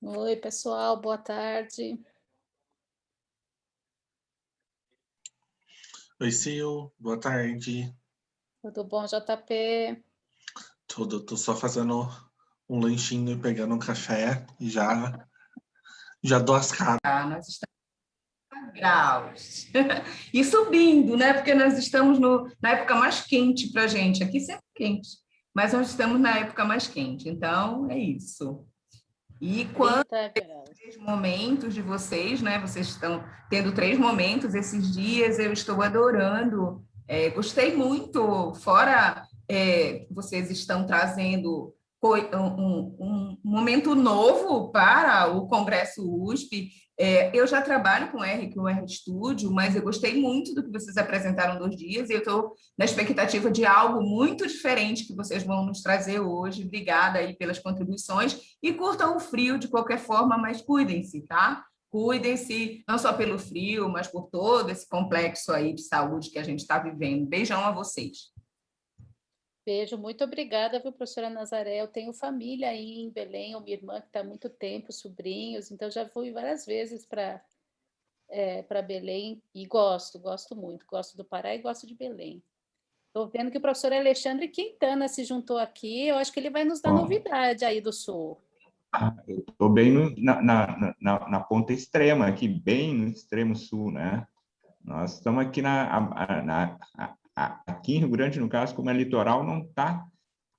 Oi, pessoal, boa tarde. Oi, Sil, boa tarde. Tudo bom, JP? Tudo, tô só fazendo um lanchinho e pegando um café e já dou as caras. Nós estamos a graus e subindo, né? Porque nós estamos na época mais quente para a gente. Aqui sempre é quente, mas nós estamos na época mais quente. Então, é isso. E quando 30 graus. 3 momentos de vocês, né? Vocês estão tendo 3 momentos esses dias, eu estou adorando. Gostei muito, fora vocês estão trazendo um momento novo para o Congresso USP. Eu já trabalho com R, com o R Studio, mas eu gostei muito do que vocês apresentaram 2 dias e eu estou na expectativa de algo muito diferente que vocês vão nos trazer hoje. Obrigada aí pelas contribuições e curtam o frio de qualquer forma, mas cuidem-se, tá? Cuidem-se, não só pelo frio, mas por todo esse complexo aí de saúde que a gente está vivendo. Beijão a vocês. Beijo, muito obrigada, viu, professora Nazaré? Eu tenho família aí em Belém, minha irmã que está há muito tempo, sobrinhos, então já fui várias vezes para Belém e gosto muito, gosto do Pará e gosto de Belém. Estou vendo que o professor Alexandre Quintana se juntou aqui, eu acho que ele vai nos dar novidade aí do Sul. Eu estou bem na ponta extrema, aqui bem no extremo sul, né? Nós estamos aqui aqui em Rio Grande, no caso, como é litoral, não está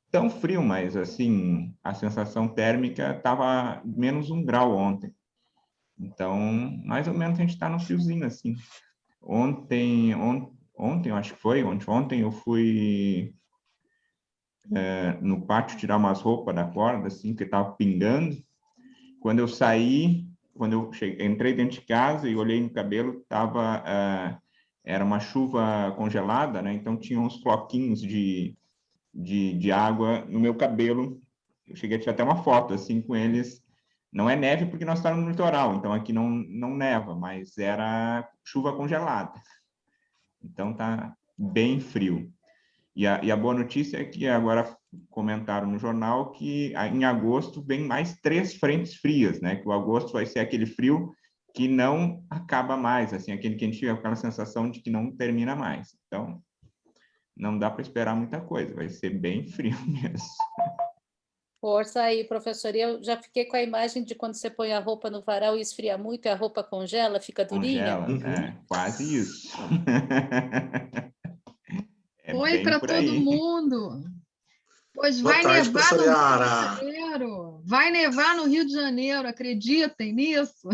tão frio, mas assim, a sensação térmica estava menos 1 grau ontem. Então, mais ou menos a gente está no friozinho, assim. Ontem, eu acho que foi, ontem eu fui no pátio tirar umas roupas da corda, assim, que estava pingando. Quando eu saí, quando eu entrei dentro de casa e olhei no cabelo, era uma chuva congelada, né? Então tinha uns floquinhos de água no meu cabelo. Eu cheguei a tirar até uma foto assim com eles. Não é neve porque nós estamos no litoral, então aqui não neva, mas era chuva congelada. Então tá bem frio. E a boa notícia é que agora comentaram no jornal que em agosto vem mais 3 frentes frias, né? Que o agosto vai ser aquele frio que não acaba mais, assim, aquele que a gente fica com aquela sensação de que não termina mais. Então, não dá para esperar muita coisa, vai ser bem frio mesmo. Força aí, professor. E eu já fiquei com a imagem de quando você põe a roupa no varal e esfria muito e a roupa congela, fica durinha. Congela, quase isso. Oi para todo mundo. Pois Boa vai tarde, nevar no professora Rio de Yara. Janeiro. Vai nevar no Rio de Janeiro, acreditem nisso?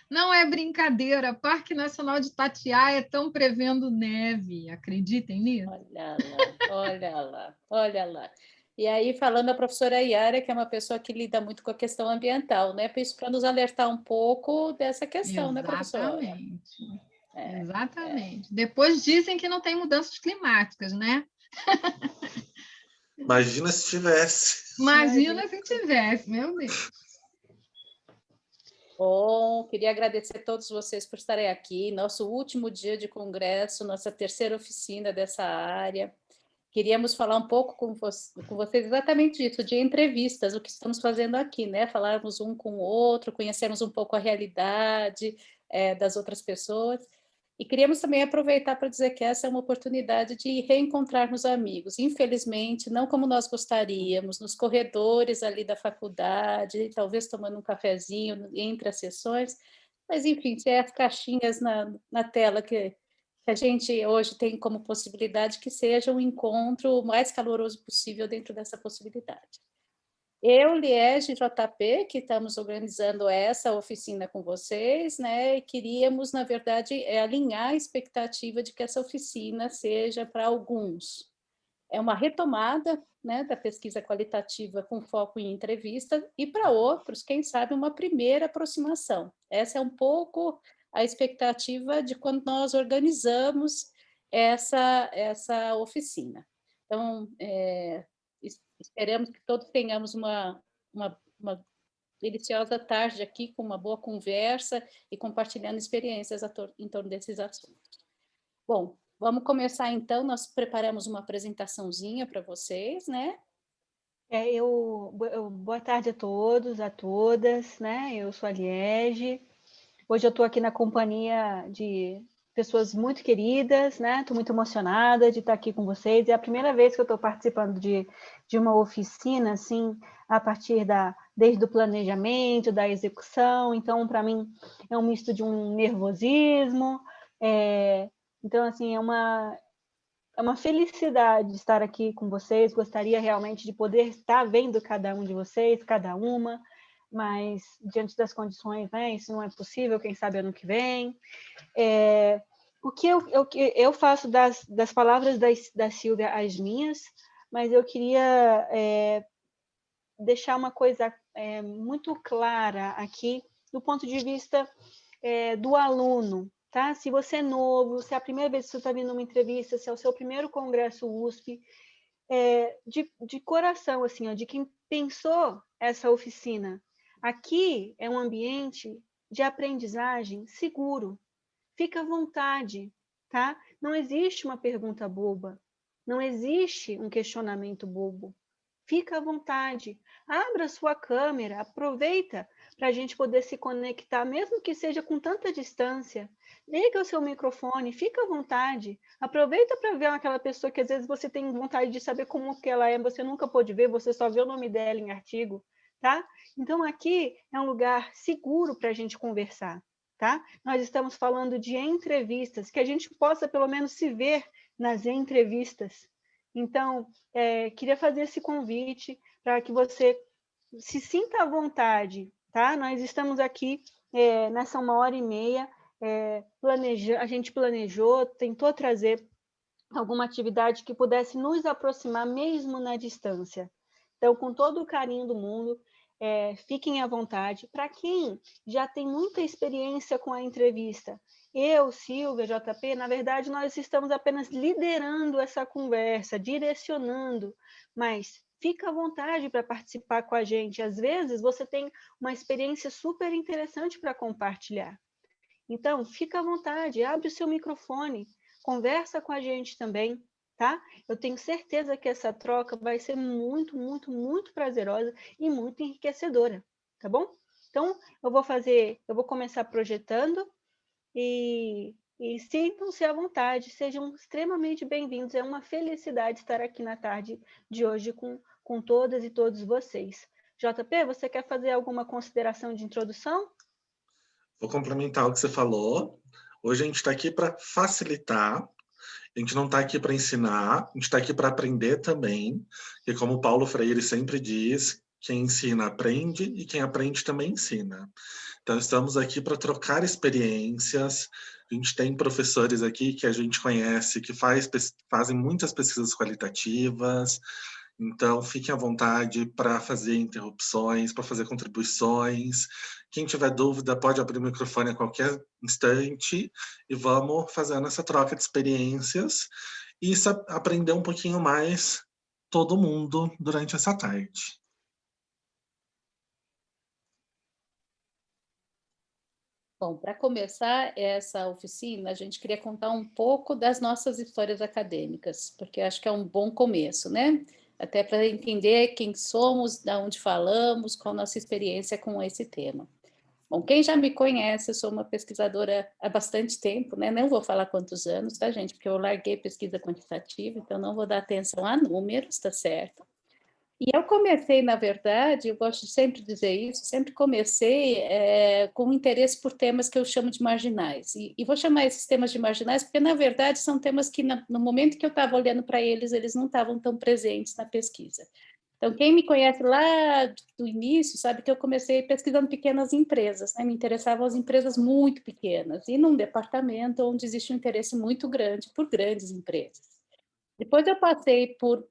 Não é brincadeira. Parque Nacional de Itatiaia estão prevendo neve. Acreditem nisso? Olha lá, olha lá, olha lá. E aí, falando a professora Yara, que é uma pessoa que lida muito com a questão ambiental, né? Isso para nos alertar um pouco dessa questão, né, professora? Exatamente. Depois dizem que não tem mudanças climáticas, né? Imagina se tivesse. Imagina se tivesse, meu Deus. Bom, queria agradecer a todos vocês por estarem aqui. Nosso último dia de congresso, nossa terceira oficina dessa área. Queríamos falar um pouco com vocês exatamente isso, de entrevistas, o que estamos fazendo aqui, né? Falarmos um com o outro, conhecermos um pouco a realidade das outras pessoas. E queríamos também aproveitar para dizer que essa é uma oportunidade de reencontrarmos amigos. Infelizmente, não como nós gostaríamos, nos corredores ali da faculdade, talvez tomando um cafezinho entre as sessões, mas enfim, se é as caixinhas na tela que a gente hoje tem como possibilidade que seja um encontro o mais caloroso possível dentro dessa possibilidade. Eu, Liege e JP, que estamos organizando essa oficina com vocês, né? E queríamos, na verdade, alinhar a expectativa de que essa oficina seja para alguns. É uma retomada, né, da pesquisa qualitativa com foco em entrevista, e para outros, quem sabe, uma primeira aproximação. Essa é um pouco a expectativa de quando nós organizamos essa oficina. Então, esperamos que todos tenhamos uma deliciosa tarde aqui, com uma boa conversa e compartilhando experiências em torno desses assuntos. Bom, vamos começar então, nós preparamos uma apresentaçãozinha para vocês, né? Boa tarde a todos, a todas, né? Eu sou a Liege. Hoje eu estou aqui na companhia de pessoas muito queridas, né? Estou muito emocionada de estar aqui com vocês. É a primeira vez que eu estou participando de uma oficina, assim, desde o planejamento, da execução. Então, para mim, é um misto de um nervosismo. Então, assim, é uma felicidade estar aqui com vocês. Gostaria realmente de poder estar vendo cada um de vocês, cada uma, mas diante das condições, né, isso não é possível. Quem sabe ano que vem. O que eu faço das palavras da Silvia as minhas, mas eu queria deixar uma coisa muito clara aqui, do ponto de vista do aluno. Tá? Se você é novo, se é a primeira vez que você está vindo uma entrevista, se é o seu primeiro congresso USP, de coração, assim, ó, de quem pensou essa oficina. Aqui é um ambiente de aprendizagem seguro. Fica à vontade, tá? Não existe uma pergunta boba, não existe um questionamento bobo. Fica à vontade, abra sua câmera, aproveita para a gente poder se conectar, mesmo que seja com tanta distância. Liga o seu microfone, fica à vontade. Aproveita para ver aquela pessoa que às vezes você tem vontade de saber como que ela é, você nunca pôde ver, você só vê o nome dela em artigo, tá? Então aqui é um lugar seguro para a gente conversar, tá? Nós estamos falando de entrevistas, que a gente possa pelo menos se ver nas entrevistas. Então, queria fazer esse convite para que você se sinta à vontade, tá? Nós estamos aqui nessa 1h30, a gente planejou, tentou trazer alguma atividade que pudesse nos aproximar mesmo na distância. Então, com todo o carinho do mundo, fiquem à vontade. Para quem já tem muita experiência com a entrevista, eu, Silvia, JP, na verdade, nós estamos apenas liderando essa conversa, direcionando, mas fica à vontade para participar com a gente. Às vezes, você tem uma experiência super interessante para compartilhar. Então, fica à vontade, abre o seu microfone, conversa com a gente também, tá? Eu tenho certeza que essa troca vai ser muito, muito, muito prazerosa e muito enriquecedora, tá bom? Então, eu vou começar projetando e sintam-se à vontade, sejam extremamente bem-vindos. É uma felicidade estar aqui na tarde de hoje com todas e todos vocês. JP, você quer fazer alguma consideração de introdução? Vou complementar o que você falou. Hoje a gente está aqui para facilitar. A gente não está aqui para ensinar, a gente está aqui para aprender também. E como Paulo Freire sempre diz, quem ensina aprende e quem aprende também ensina. Então estamos aqui para trocar experiências. A gente tem professores aqui que a gente conhece que fazem muitas pesquisas qualitativas. Então, fiquem à vontade para fazer interrupções, para fazer contribuições. Quem tiver dúvida pode abrir o microfone a qualquer instante e vamos fazendo essa troca de experiências e aprender um pouquinho mais todo mundo durante essa tarde. Bom, para começar essa oficina, a gente queria contar um pouco das nossas histórias acadêmicas, porque acho que é um bom começo, né? Até para entender quem somos, de onde falamos, qual a nossa experiência com esse tema. Bom, quem já me conhece, eu sou uma pesquisadora há bastante tempo, né? Não vou falar quantos anos, tá, gente? Porque eu larguei pesquisa quantitativa, então não vou dar atenção a números, tá certo? E eu comecei, na verdade, eu gosto de sempre dizer isso, sempre comecei com interesse por temas que eu chamo de marginais. E vou chamar esses temas de marginais porque, na verdade, são temas que, no momento que eu estava olhando para eles, eles não estavam tão presentes na pesquisa. Então, quem me conhece lá do início sabe que eu comecei pesquisando pequenas empresas, né? Me interessavam as empresas muito pequenas, e num departamento onde existe um interesse muito grande por grandes empresas. Depois eu passei por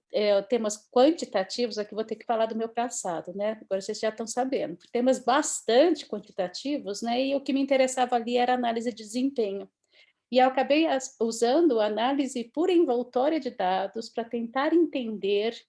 temas quantitativos, aqui vou ter que falar do meu passado, né? Agora vocês já estão sabendo, por temas bastante quantitativos, né? E o que me interessava ali era análise de desempenho. E eu acabei usando análise por envoltória de dados para tentar entender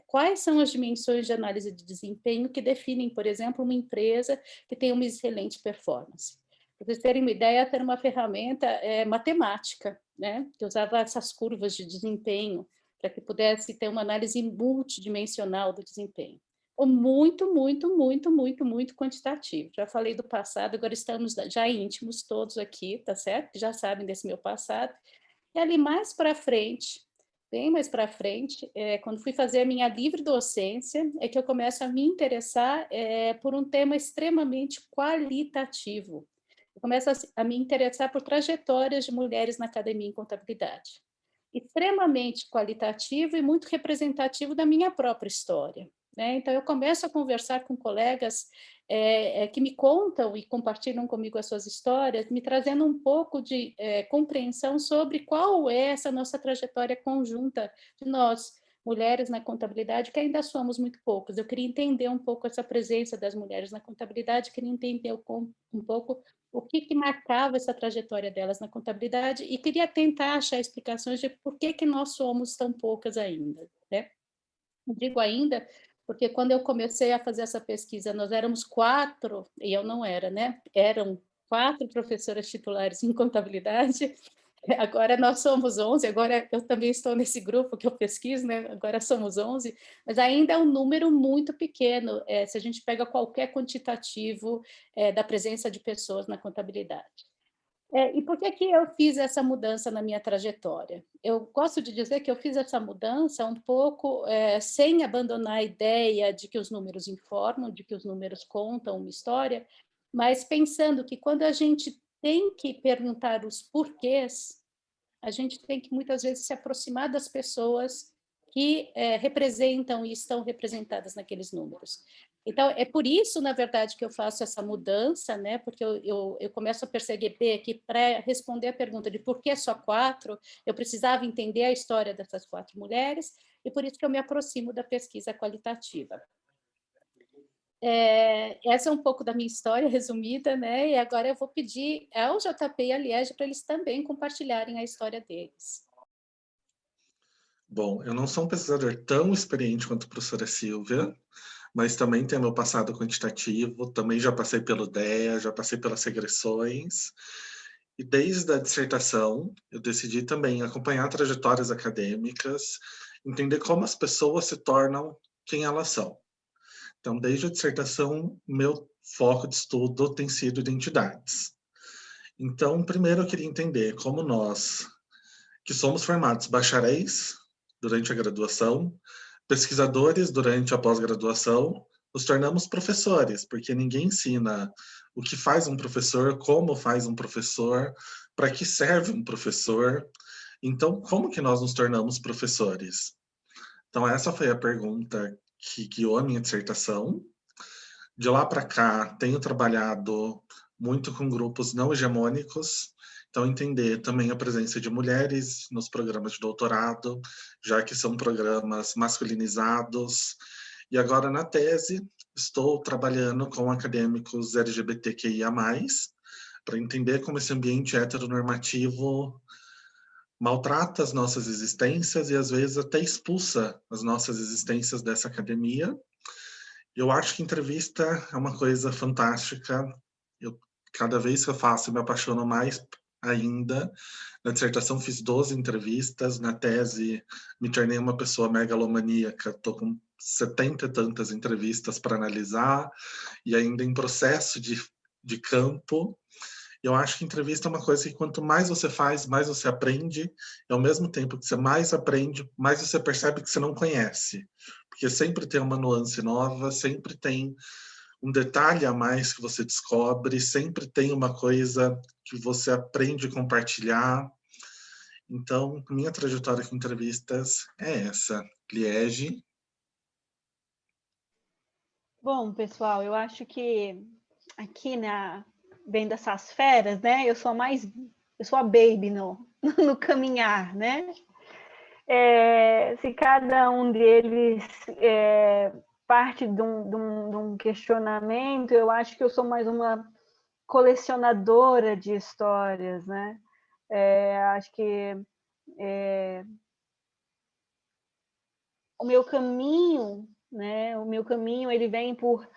quais são as dimensões de análise de desempenho que definem, por exemplo, uma empresa que tem uma excelente performance. Para vocês terem uma ideia, essa era uma ferramenta matemática, né, que usava essas curvas de desempenho para que pudesse ter uma análise multidimensional do desempenho. Ou muito, muito, muito, muito, muito quantitativo. Já falei do passado, agora estamos já íntimos todos aqui, tá certo? Que já sabem desse meu passado. E ali mais para frente, bem mais para frente, quando fui fazer a minha livre docência, é que eu começo a me interessar por um tema extremamente qualitativo. Eu começo a me interessar por trajetórias de mulheres na academia em contabilidade. Extremamente qualitativo e muito representativo da minha própria história, né? Então, eu começo a conversar com colegas que me contam e compartilham comigo as suas histórias, me trazendo um pouco de compreensão sobre qual é essa nossa trajetória conjunta de nós, mulheres na contabilidade, que ainda somos muito poucas. Eu queria entender um pouco essa presença das mulheres na contabilidade, queria entender um pouco o que marcava essa trajetória delas na contabilidade e queria tentar achar explicações de por que nós somos tão poucas ainda, né? Eu digo ainda porque quando eu comecei a fazer essa pesquisa, nós éramos 4, e eu não era, né? Eram 4 professoras titulares em contabilidade. Agora nós somos 11, agora eu também estou nesse grupo que eu pesquiso, né? Agora somos 11, mas ainda é um número muito pequeno, se a gente pega qualquer quantitativo da presença de pessoas na contabilidade. E por que eu fiz essa mudança na minha trajetória? Eu gosto de dizer que eu fiz essa mudança um pouco sem abandonar a ideia de que os números informam, de que os números contam uma história, mas pensando que quando a gente tem que perguntar os porquês, a gente tem que muitas vezes se aproximar das pessoas que representam e estão representadas naqueles números. Então, é por isso, na verdade, que eu faço essa mudança, né? Porque eu começo a perceber que, para responder a pergunta de por que só 4, eu precisava entender a história dessas 4 mulheres, e por isso que eu me aproximo da pesquisa qualitativa. Essa é um pouco da minha história resumida, né? E agora eu vou pedir ao JP e à Liege para eles também compartilharem a história deles. Bom, eu não sou um pesquisador tão experiente quanto a professora Silvia, mas também tenho meu passado quantitativo, também já passei pelo DEA, já passei pelas regressões, e desde a dissertação eu decidi também acompanhar trajetórias acadêmicas, entender como as pessoas se tornam quem elas são. Então, desde a dissertação, meu foco de estudo tem sido identidades. Então, primeiro eu queria entender como nós, que somos formados bacharéis durante a graduação, pesquisadores durante a pós-graduação, nos tornamos professores, porque ninguém ensina o que faz um professor, como faz um professor, para que serve um professor. Então, como que nós nos tornamos professores? Então, essa foi a pergunta que guiou a minha dissertação. De lá para cá, tenho trabalhado muito com grupos não hegemônicos, então entender também a presença de mulheres nos programas de doutorado, já que são programas masculinizados. E agora, na tese, estou trabalhando com acadêmicos LGBTQIA+, para entender como esse ambiente heteronormativo maltrata as nossas existências e, às vezes, até expulsa as nossas existências dessa academia. Eu acho que entrevista é uma coisa fantástica. Cada vez que eu faço, eu me apaixono mais ainda. Na dissertação fiz 12 entrevistas, na tese me tornei uma pessoa megalomaníaca, estou com 70 e tantas entrevistas para analisar, e ainda em processo de campo. Eu acho que entrevista é uma coisa que quanto mais você faz, mais você aprende, e ao mesmo tempo que você mais aprende, mais você percebe que você não conhece. Porque sempre tem uma nuance nova, sempre tem um detalhe a mais que você descobre, sempre tem uma coisa que você aprende a compartilhar. Então, minha trajetória com entrevistas é essa. Liege. Bom, pessoal, eu acho que aqui vendo essas feras, né? Eu sou a baby no caminhar, né? Se cada um deles parte de um questionamento, eu acho que eu sou mais uma colecionadora de histórias, né? Acho que o meu caminho, né? O meu caminho ele vem por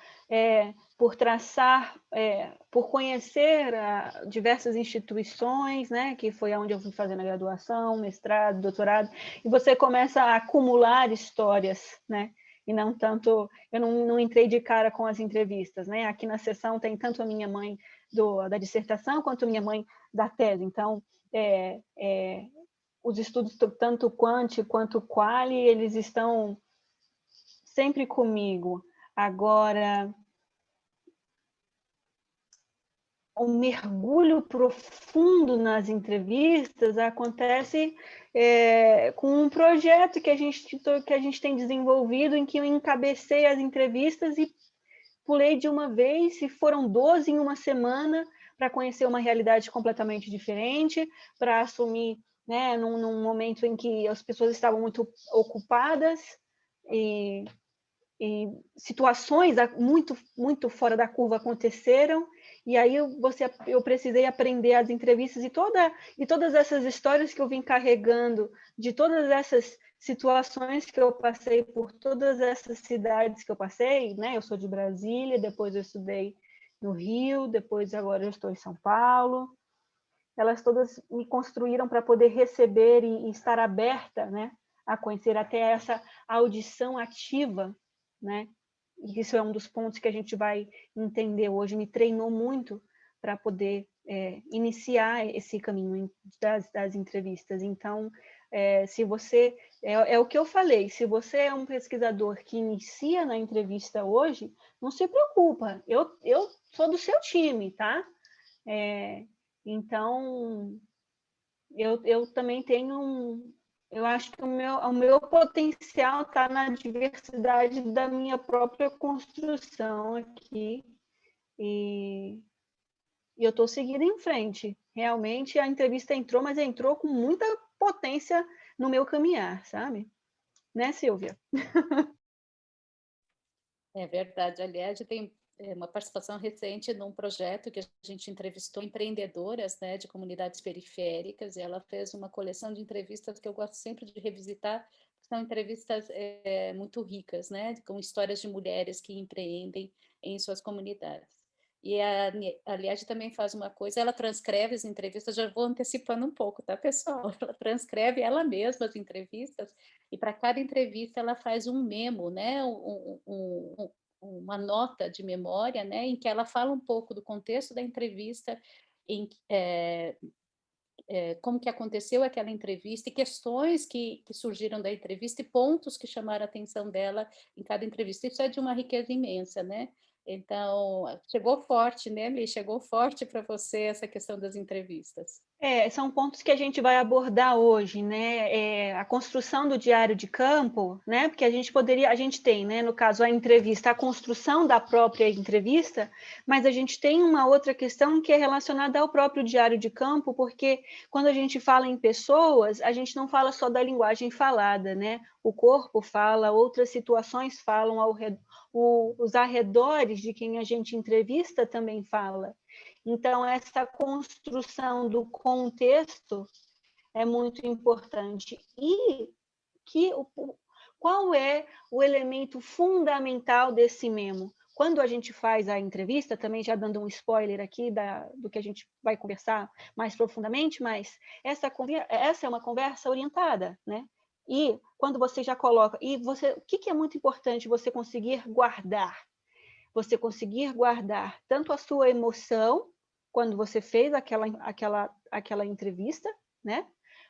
por traçar, por conhecer diversas instituições, né, que foi onde eu fui fazendo a graduação, mestrado, doutorado, e você começa a acumular histórias, né, e não tanto, eu não entrei de cara com as entrevistas, né, aqui na sessão tem tanto a minha mãe da dissertação, quanto a minha mãe da tese, então, os estudos, tanto quant quanto quali, eles estão sempre comigo. Agora, um mergulho profundo nas entrevistas acontece com um projeto que a gente tem desenvolvido, em que eu encabecei as entrevistas e pulei de uma vez, e foram 12 em uma semana, para conhecer uma realidade completamente diferente, para assumir, né, num momento em que as pessoas estavam muito ocupadas, e situações muito, muito fora da curva aconteceram, e aí eu precisei aprender as entrevistas e todas essas histórias que eu vim carregando, de todas essas situações que eu passei, por todas essas cidades que eu passei, né? Eu sou de Brasília, depois eu estudei no Rio, depois agora eu estou em São Paulo. Elas todas me construíram para poder receber e estar aberta, né, a conhecer, até essa audição ativa, né? E isso é um dos pontos que a gente vai entender hoje. Me treinou muito para poder iniciar esse caminho das entrevistas. Então, se você... É o que eu falei, se você é um pesquisador que inicia na entrevista hoje, não se preocupa, eu sou do seu time, tá? Então, eu também tenho eu acho que o meu potencial está na diversidade da minha própria construção aqui, e eu estou seguindo em frente. Realmente a entrevista entrou, mas entrou com muita potência no meu caminhar, sabe? Né, Silvia? É verdade. Aliás, tem uma participação recente num projeto que a gente entrevistou empreendedoras, né, de comunidades periféricas, e ela fez uma coleção de entrevistas que eu gosto sempre de revisitar, que são entrevistas muito ricas, né, com histórias de mulheres que empreendem em suas comunidades. E a Liege também faz uma coisa, ela transcreve as entrevistas, já vou antecipando um pouco, tá, pessoal? Ela transcreve ela mesma as entrevistas, e para cada entrevista ela faz um memo, né, uma nota de memória, né, em que ela fala um pouco do contexto da entrevista, como que aconteceu aquela entrevista, e questões que surgiram da entrevista, e pontos que chamaram a atenção dela em cada entrevista. Isso é de uma riqueza imensa, né? Então, chegou forte, né, Mi? Chegou forte para você essa questão das entrevistas. São pontos que a gente vai abordar hoje, né? A construção do diário de campo, né? Porque a gente tem, né, no caso, a entrevista, a construção da própria entrevista, mas a gente tem uma outra questão que é relacionada ao próprio diário de campo, porque quando a gente fala em pessoas, a gente não fala só da linguagem falada, né? O corpo fala, outras situações falam, os arredores de quem a gente entrevista também fala. Então, essa construção do contexto é muito importante. E qual é o elemento fundamental desse memo? Quando a gente faz a entrevista, também já dando um spoiler aqui do que a gente vai conversar mais profundamente, mas essa é uma conversa orientada, né? E quando você já coloca... o que é muito importante você conseguir guardar? Você conseguir guardar tanto a sua emoção, quando você fez aquela entrevista, né?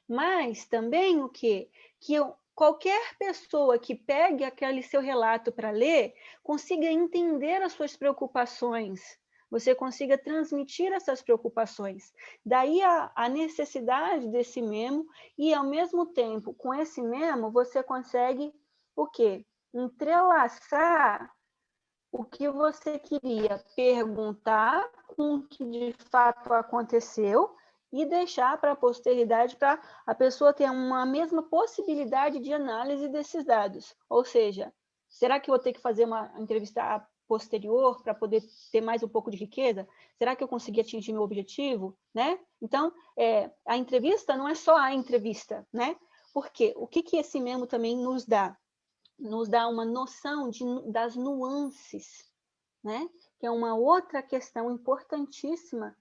Mas também o quê? Que qualquer pessoa que pegue aquele seu relato para ler consiga entender as suas preocupações, você consiga transmitir essas preocupações. Daí a necessidade desse memo, e ao mesmo tempo, com esse memo, você consegue o quê? Entrelaçar o que você queria perguntar com o que de fato aconteceu e deixar para a posteridade, para a pessoa ter uma mesma possibilidade de análise desses dados. Ou seja, será que eu vou ter que fazer uma entrevista posterior para poder ter mais um pouco de riqueza? Será que eu consegui atingir meu objetivo? Né? Então, a entrevista não é só a entrevista, né? Porque o que esse memo também nos dá? Nos dá uma noção das nuances, né? que é uma outra questão importantíssima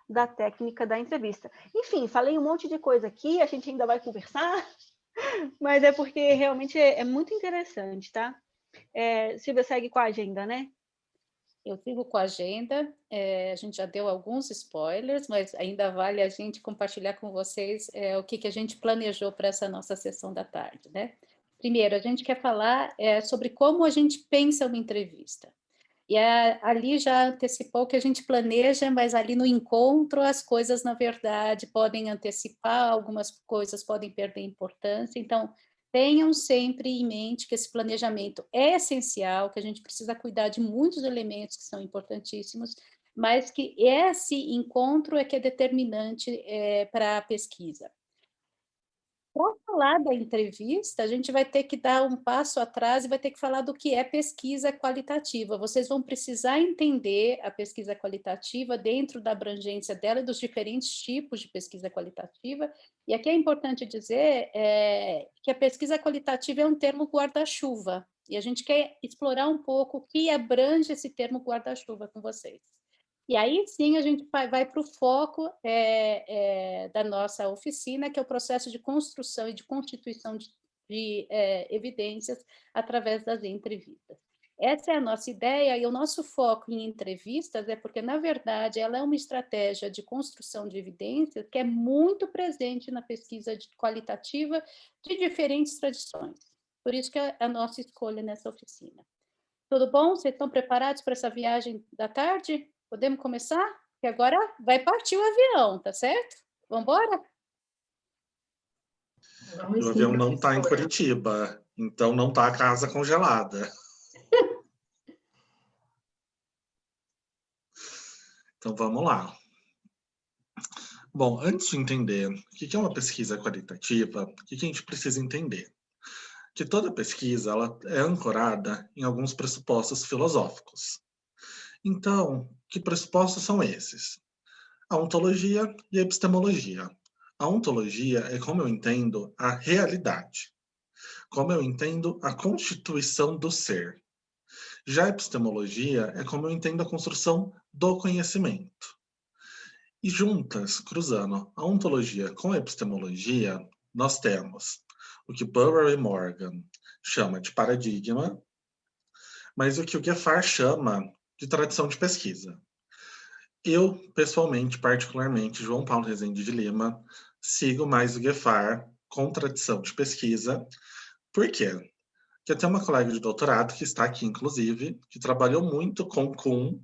da técnica da entrevista. Enfim, falei um monte de coisa aqui, a gente ainda vai conversar, mas é porque realmente é muito interessante, tá? Silvia, segue com a agenda, né? Eu sigo com a agenda, a gente já deu alguns spoilers, mas ainda vale a gente compartilhar com vocês o que a gente planejou para essa nossa sessão da tarde, né? Primeiro, a gente quer falar sobre como a gente pensa uma entrevista. E ali já antecipou que a gente planeja, mas ali no encontro as coisas, na verdade, podem antecipar, algumas coisas podem perder importância. Então, tenham sempre em mente que esse planejamento é essencial, que a gente precisa cuidar de muitos elementos que são importantíssimos, mas que esse encontro é que é determinante para a pesquisa. Para falar da entrevista, a gente vai ter que dar um passo atrás e vai ter que falar do que é pesquisa qualitativa. Vocês vão precisar entender a pesquisa qualitativa dentro da abrangência dela e dos diferentes tipos de pesquisa qualitativa. E aqui é importante dizer que a pesquisa qualitativa é um termo guarda-chuva, e a gente quer explorar um pouco o que abrange esse termo guarda-chuva com vocês. E aí sim a gente vai para o foco da nossa oficina, que é o processo de construção e de constituição de evidências através das entrevistas. Essa é a nossa ideia, e o nosso foco em entrevistas é porque, na verdade, ela é uma estratégia de construção de evidências que é muito presente na pesquisa qualitativa de diferentes tradições. Por isso que é a nossa escolha nessa oficina. Tudo bom? Vocês estão preparados para essa viagem da tarde? Podemos começar? Porque agora vai partir o avião, tá certo? Vamos embora? O avião não está em Curitiba, então não está a casa congelada. Então vamos lá. Bom, antes de entender o que é uma pesquisa qualitativa, o que a gente precisa entender? Que toda pesquisa ela é ancorada em alguns pressupostos filosóficos. Então, que pressupostos são esses? A ontologia e a epistemologia. A ontologia é como eu entendo a realidade, como eu entendo a constituição do ser. Já a epistemologia é como eu entendo a construção do conhecimento. E juntas, cruzando a ontologia com a epistemologia, nós temos o que Burrow e Morgan chama de paradigma, mas o que o Gefar chama de tradição de pesquisa. Eu, pessoalmente, particularmente, João Paulo Rezende de Lima, sigo mais o Gefar com tradição de pesquisa. Por quê? Porque eu tenho uma colega de doutorado que está aqui, inclusive, que trabalhou muito com Kuhn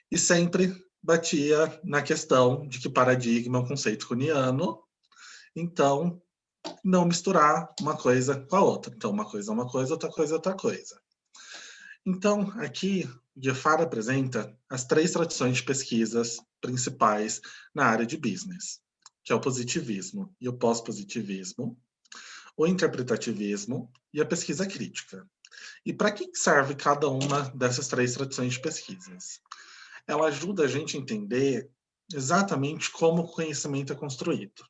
e sempre batia na questão de que paradigma é um conceito kuhniano, então não misturar uma coisa com a outra. Então, uma coisa é uma coisa, outra coisa é outra coisa. Então, aqui, Gefar apresenta as 3 tradições de pesquisas principais na área de business, que é o positivismo e o pós-positivismo, o interpretativismo e a pesquisa crítica. E para que serve cada uma dessas 3 tradições de pesquisas? Ela ajuda a gente a entender exatamente como o conhecimento é construído.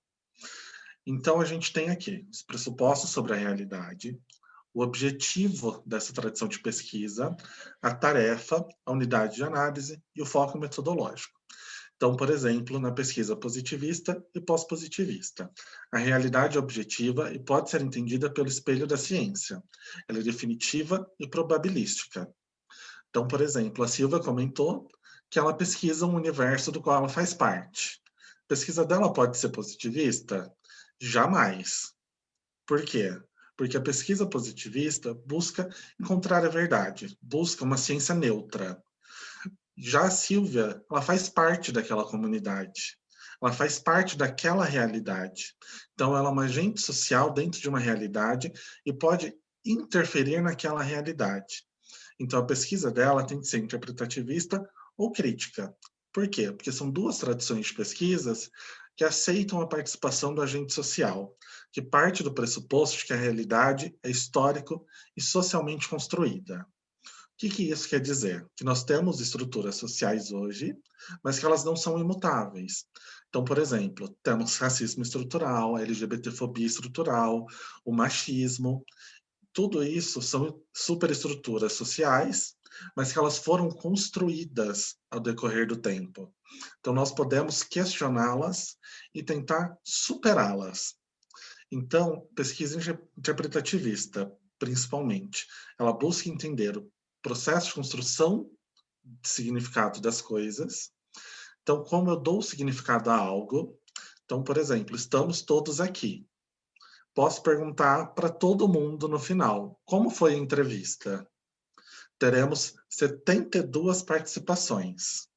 Então, a gente tem aqui os pressupostos sobre a realidade, o objetivo dessa tradição de pesquisa, a tarefa, a unidade de análise e o foco metodológico. Então, por exemplo, na pesquisa positivista e pós-positivista, a realidade é objetiva e pode ser entendida pelo espelho da ciência. Ela é definitiva e probabilística. Então, por exemplo, a Silvia comentou que ela pesquisa um universo do qual ela faz parte. A pesquisa dela pode ser positivista? Jamais. Por quê? Porque a pesquisa positivista busca encontrar a verdade, busca uma ciência neutra. Já a Silvia, ela faz parte daquela comunidade, ela faz parte daquela realidade. Então, ela é uma agente social dentro de uma realidade e pode interferir naquela realidade. Então, a pesquisa dela tem que ser interpretativista ou crítica. Por quê? Porque são 2 tradições de pesquisas que aceitam a participação do agente social, que parte do pressuposto de que a realidade é histórico e socialmente construída. O que isso quer dizer? Que nós temos estruturas sociais hoje, mas que elas não são imutáveis. Então, por exemplo, temos racismo estrutural, a LGBTfobia estrutural, o machismo, tudo isso são superestruturas sociais, mas que elas foram construídas ao decorrer do tempo. Então, nós podemos questioná-las e tentar superá-las. Então, pesquisa interpretativista, principalmente, ela busca entender o processo de construção de significado das coisas. Então, como eu dou significado a algo? Então, por exemplo, estamos todos aqui. Posso perguntar para todo mundo no final, como foi a entrevista? Teremos 72 participações.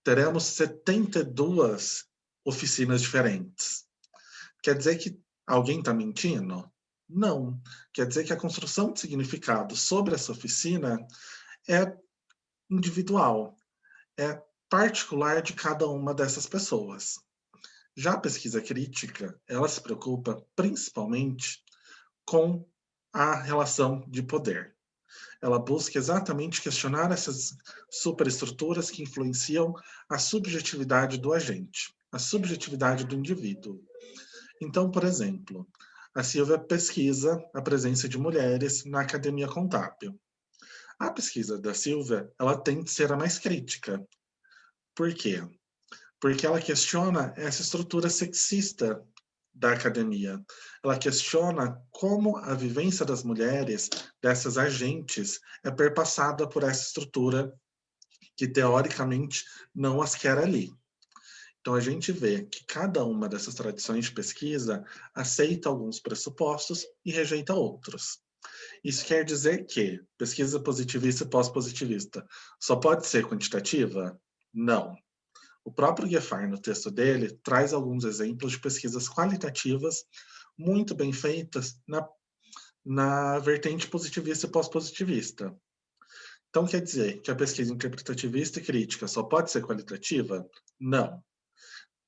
Teremos 72 oficinas diferentes. Quer dizer que alguém está mentindo? Não. Quer dizer que a construção de significado sobre essa oficina é individual, é particular de cada uma dessas pessoas. Já a pesquisa crítica, ela se preocupa principalmente com a relação de poder. Ela busca exatamente questionar essas superestruturas que influenciam a subjetividade do agente, a subjetividade do indivíduo. Então, por exemplo, a Silvia pesquisa a presença de mulheres na academia contábil. A pesquisa da Silvia, ela tem que ser a mais crítica. Por quê? Porque ela questiona essa estrutura sexista da academia. Ela questiona como a vivência das mulheres, dessas agentes, é perpassada por essa estrutura que, teoricamente, não as quer ali. Então, a gente vê que cada uma dessas tradições de pesquisa aceita alguns pressupostos e rejeita outros. Isso quer dizer que pesquisa positivista e pós-positivista só pode ser quantitativa? Não. O próprio Gefar, no texto dele, traz alguns exemplos de pesquisas qualitativas muito bem feitas na vertente positivista e pós-positivista. Então, quer dizer que a pesquisa interpretativista e crítica só pode ser qualitativa? Não.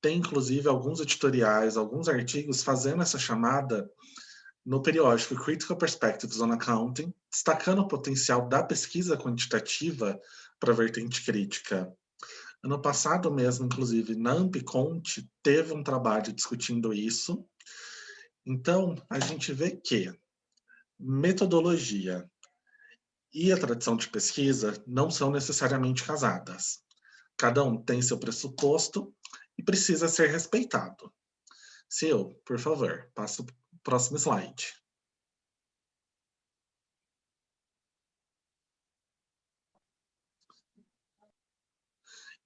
Tem, inclusive, alguns editoriais, alguns artigos fazendo essa chamada no periódico Critical Perspectives on Accounting, destacando o potencial da pesquisa quantitativa para a vertente crítica. Ano passado mesmo, inclusive, na Ampconte, teve um trabalho discutindo isso. Então, a gente vê que metodologia e a tradição de pesquisa não são necessariamente casadas. Cada um tem seu pressuposto e precisa ser respeitado. Sil, por favor, passa o próximo slide.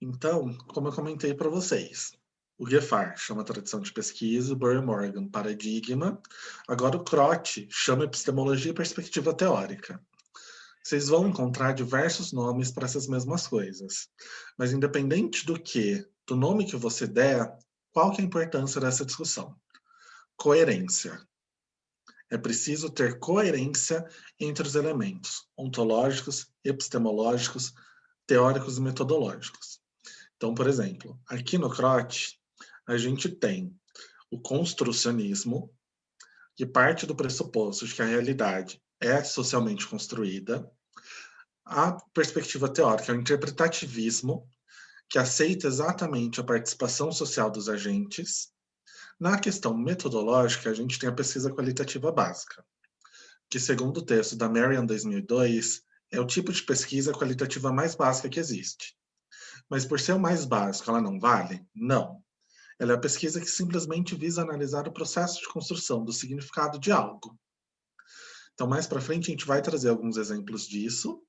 Então, como eu comentei para vocês, o Gefar chama a tradição de pesquisa, o Burry Morgan paradigma, agora o Crotty chama epistemologia e perspectiva teórica. Vocês vão encontrar diversos nomes para essas mesmas coisas, mas independente do nome que você der, qual que é a importância dessa discussão? Coerência. É preciso ter coerência entre os elementos ontológicos, epistemológicos, teóricos e metodológicos. Então, por exemplo, aqui no Crotty, a gente tem o construcionismo, que parte do pressuposto de que a realidade é socialmente construída, a perspectiva teórica é o interpretativismo, que aceita exatamente a participação social dos agentes. Na questão metodológica, a gente tem a pesquisa qualitativa básica, que, segundo o texto da Marian 2002, é o tipo de pesquisa qualitativa mais básica que existe. Mas por ser o mais básico, ela não vale? Não. Ela é a pesquisa que simplesmente visa analisar o processo de construção do significado de algo. Então, mais para frente, a gente vai trazer alguns exemplos disso.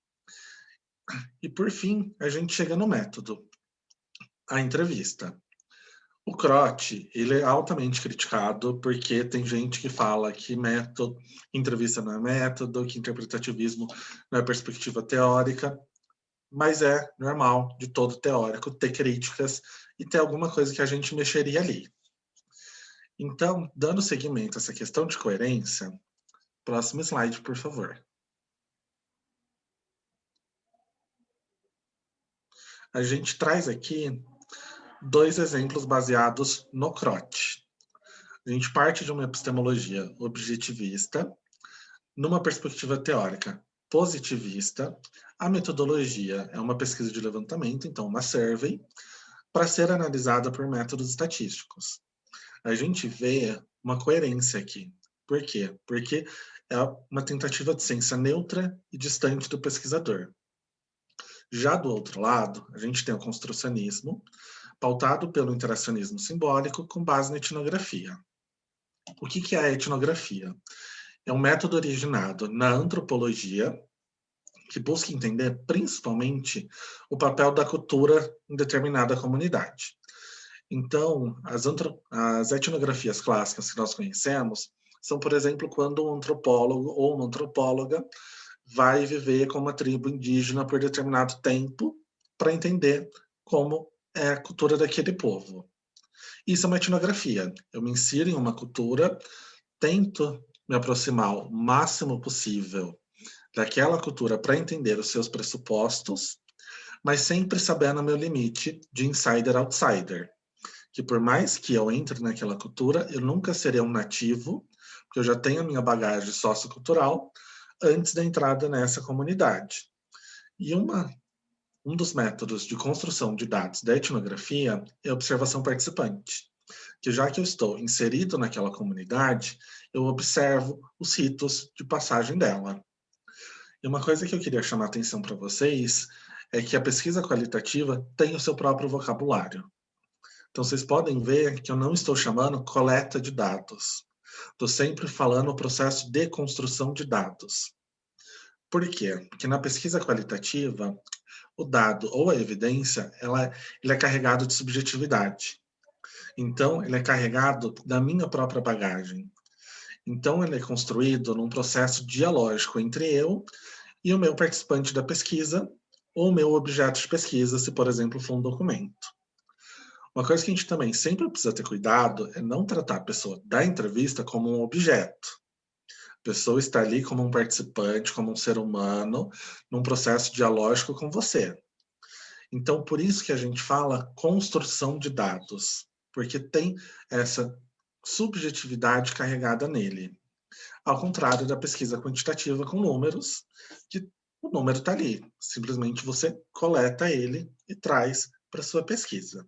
E, por fim, a gente chega no método, a entrevista. O Crotty, ele é altamente criticado porque tem gente que fala que entrevista não é método, que interpretativismo não é perspectiva teórica, mas é normal de todo teórico ter críticas e ter alguma coisa que a gente mexeria ali. Então, dando seguimento a essa questão de coerência, próximo slide, por favor. A gente traz aqui 2 exemplos baseados no Crotty. A gente parte de uma epistemologia objetivista, numa perspectiva teórica positivista. A metodologia é uma pesquisa de levantamento, então uma survey, para ser analisada por métodos estatísticos. A gente vê uma coerência aqui. Por quê? Porque é uma tentativa de ciência neutra e distante do pesquisador. Já do outro lado, a gente tem o construcionismo, pautado pelo interacionismo simbólico com base na etnografia. O que é a etnografia? É um método originado na antropologia que busca entender principalmente o papel da cultura em determinada comunidade. Então, as etnografias clássicas que nós conhecemos são, por exemplo, quando um antropólogo ou uma antropóloga vai viver com uma tribo indígena por determinado tempo para entender como é a cultura daquele povo. Isso é uma etnografia. Eu me insiro em uma cultura, tento me aproximar o máximo possível daquela cultura para entender os seus pressupostos, mas sempre sabendo o meu limite de insider-outsider. Que por mais que eu entre naquela cultura, eu nunca serei um nativo, porque eu já tenho a minha bagagem sociocultural antes da entrada nessa comunidade. E um dos métodos de construção de dados da etnografia é a observação participante, que já que eu estou inserido naquela comunidade, eu observo os ritos de passagem dela. E uma coisa que eu queria chamar a atenção para vocês é que a pesquisa qualitativa tem o seu próprio vocabulário. Então, vocês podem ver que eu não estou chamando coleta de dados. Estou sempre falando o processo de construção de dados. Por quê? Porque na pesquisa qualitativa, o dado ou a evidência, ele é carregado de subjetividade. Então, ele é carregado da minha própria bagagem. Então, ele é construído num processo dialógico entre eu e o meu participante da pesquisa, ou o meu objeto de pesquisa, se, por exemplo, for um documento. Uma coisa que a gente também sempre precisa ter cuidado é não tratar a pessoa da entrevista como um objeto. A pessoa está ali como um participante, como um ser humano, num processo dialógico com você. Então, por isso que a gente fala construção de dados, porque tem essa subjetividade carregada nele. Ao contrário da pesquisa quantitativa com números, que o número está ali. Simplesmente você coleta ele e traz para a sua pesquisa.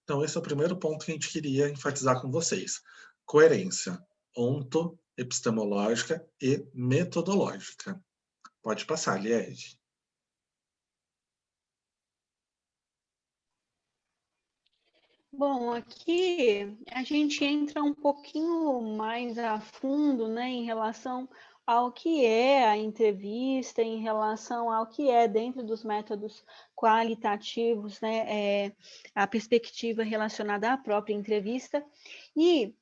Então, esse é o primeiro ponto que a gente queria enfatizar com vocês. Coerência onto, epistemológica e metodológica. Pode passar, Liege. Bom, aqui a gente entra um pouquinho mais a fundo, né, em relação ao que é a entrevista, em relação ao que é dentro dos métodos qualitativos, né, a perspectiva relacionada à própria entrevista. E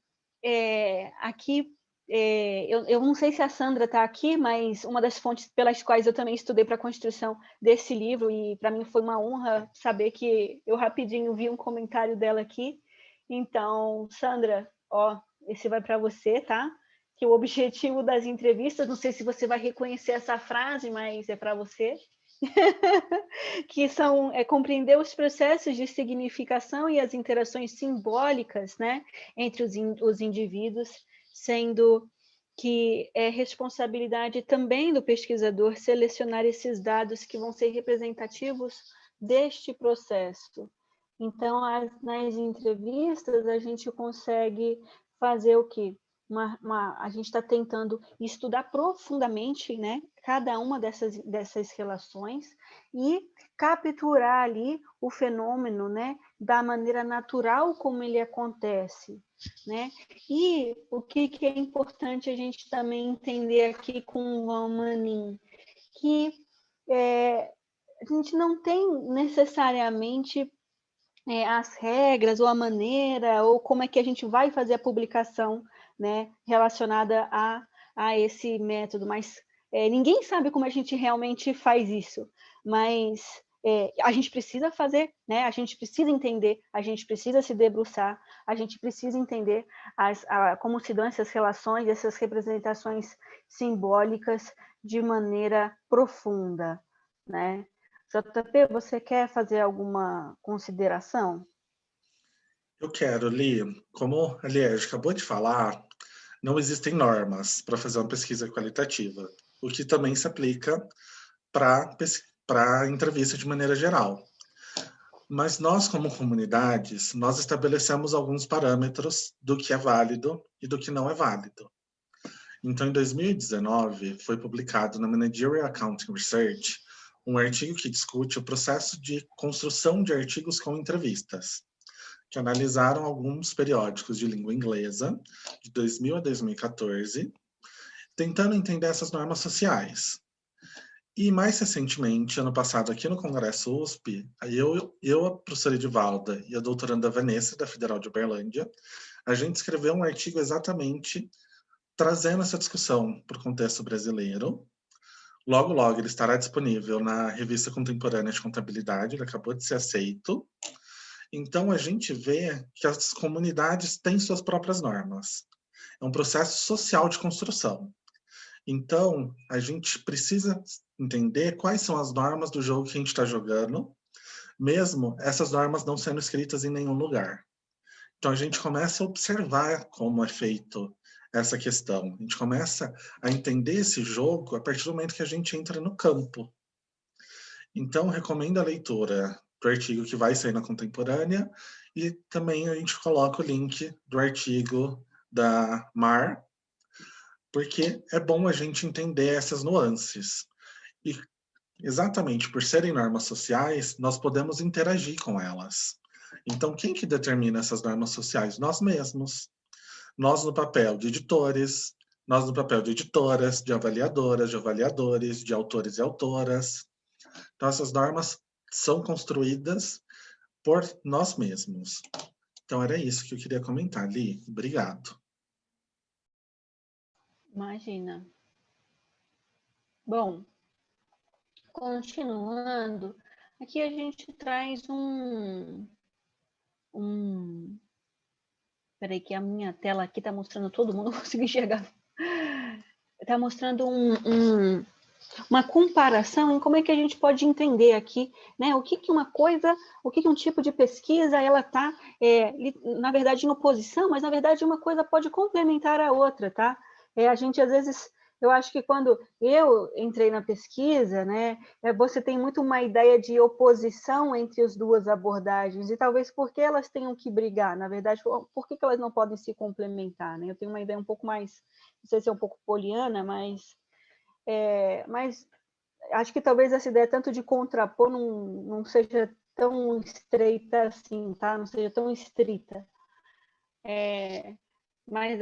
aqui eu não sei se a Sandra está aqui, mas uma das fontes pelas quais eu também estudei para a construção desse livro, e para mim foi uma honra saber que eu rapidinho vi um comentário dela aqui. Então, Sandra, esse vai para você, tá? Que o objetivo das entrevistas, não sei se você vai reconhecer essa frase, mas é para você, que são compreender os processos de significação e as interações simbólicas, né, entre os indivíduos, sendo que é responsabilidade também do pesquisador selecionar esses dados que vão ser representativos deste processo. Então, nas entrevistas, a gente consegue fazer o quê? A gente está tentando estudar profundamente, né, cada uma dessas relações e capturar ali o fenômeno, né, da maneira natural como ele acontece, né? E o que é importante a gente também entender aqui com o Van Manin, que a gente não tem necessariamente as regras ou a maneira ou como é que a gente vai fazer a publicação, né, relacionada a esse método, mas ninguém sabe como a gente realmente faz isso, mas a gente precisa fazer, né? A gente precisa entender, a gente precisa se debruçar, a gente precisa entender como se dão essas relações, essas representações simbólicas de maneira profunda, né? JP, você quer fazer alguma consideração? Eu quero, Li. Como a Liege acabou de falar, não existem normas para fazer uma pesquisa qualitativa, o que também se aplica para entrevista de maneira geral. Mas nós, como comunidades, nós estabelecemos alguns parâmetros do que é válido e do que não é válido. Então, em 2019, foi publicado na Managerial Accounting Research um artigo que discute o processo de construção de artigos com entrevistas, que analisaram alguns periódicos de língua inglesa, de 2000 a 2014, tentando entender essas normas sociais. E mais recentemente, ano passado, aqui no Congresso USP, a professora Edivalda e a doutoranda Vanessa, da Federal de Uberlândia, a gente escreveu um artigo exatamente trazendo essa discussão para o contexto brasileiro. Logo, logo, ele estará disponível na Revista Contemporânea de Contabilidade, ele acabou de ser aceito. Então, a gente vê que as comunidades têm suas próprias normas. É um processo social de construção. Então, a gente precisa entender quais são as normas do jogo que a gente está jogando, mesmo essas normas não sendo escritas em nenhum lugar. Então, a gente começa a observar como é feito essa questão. A gente começa a entender esse jogo a partir do momento que a gente entra no campo. Então, recomendo a leitura do artigo que vai sair na Contemporânea e também a gente coloca o link do artigo da Mar, porque é bom a gente entender essas nuances. E exatamente por serem normas sociais, nós podemos interagir com elas. Então, quem que determina essas normas sociais? Nós mesmos. Nós no papel de editores, nós no papel de editoras, de avaliadoras, de avaliadores, de autores e autoras. Então, essas normas são construídas por nós mesmos. Então, era isso que eu queria comentar, Li. Obrigado. Imagina. Bom, continuando, aqui a gente traz Peraí, que a minha tela aqui está mostrando todo mundo, não consigo enxergar. Está mostrando uma comparação em como é que a gente pode entender aqui, né? O que uma coisa, o que um tipo de pesquisa, ela está, na verdade, em oposição, mas, na verdade, uma coisa pode complementar a outra, tá? A gente, às vezes, eu acho que quando eu entrei na pesquisa, né, você tem muito uma ideia de oposição entre as duas abordagens, e talvez porque elas tenham que brigar, na verdade, por que elas não podem se complementar, né? Eu tenho uma ideia um pouco mais, não sei se é um pouco poliana, mas acho que talvez essa ideia tanto de contrapor não seja tão estreita assim, tá? Não seja tão estrita. Mas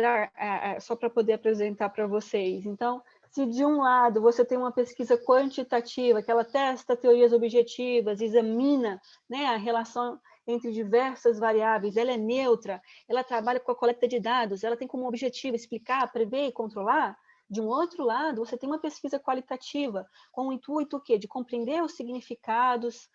só para poder apresentar para vocês. Então, se de um lado você tem uma pesquisa quantitativa, que ela testa teorias objetivas, examina, né, a relação entre diversas variáveis, ela é neutra, ela trabalha com a coleta de dados, ela tem como objetivo explicar, prever e controlar. De um outro lado, você tem uma pesquisa qualitativa, com o intuito de compreender os significados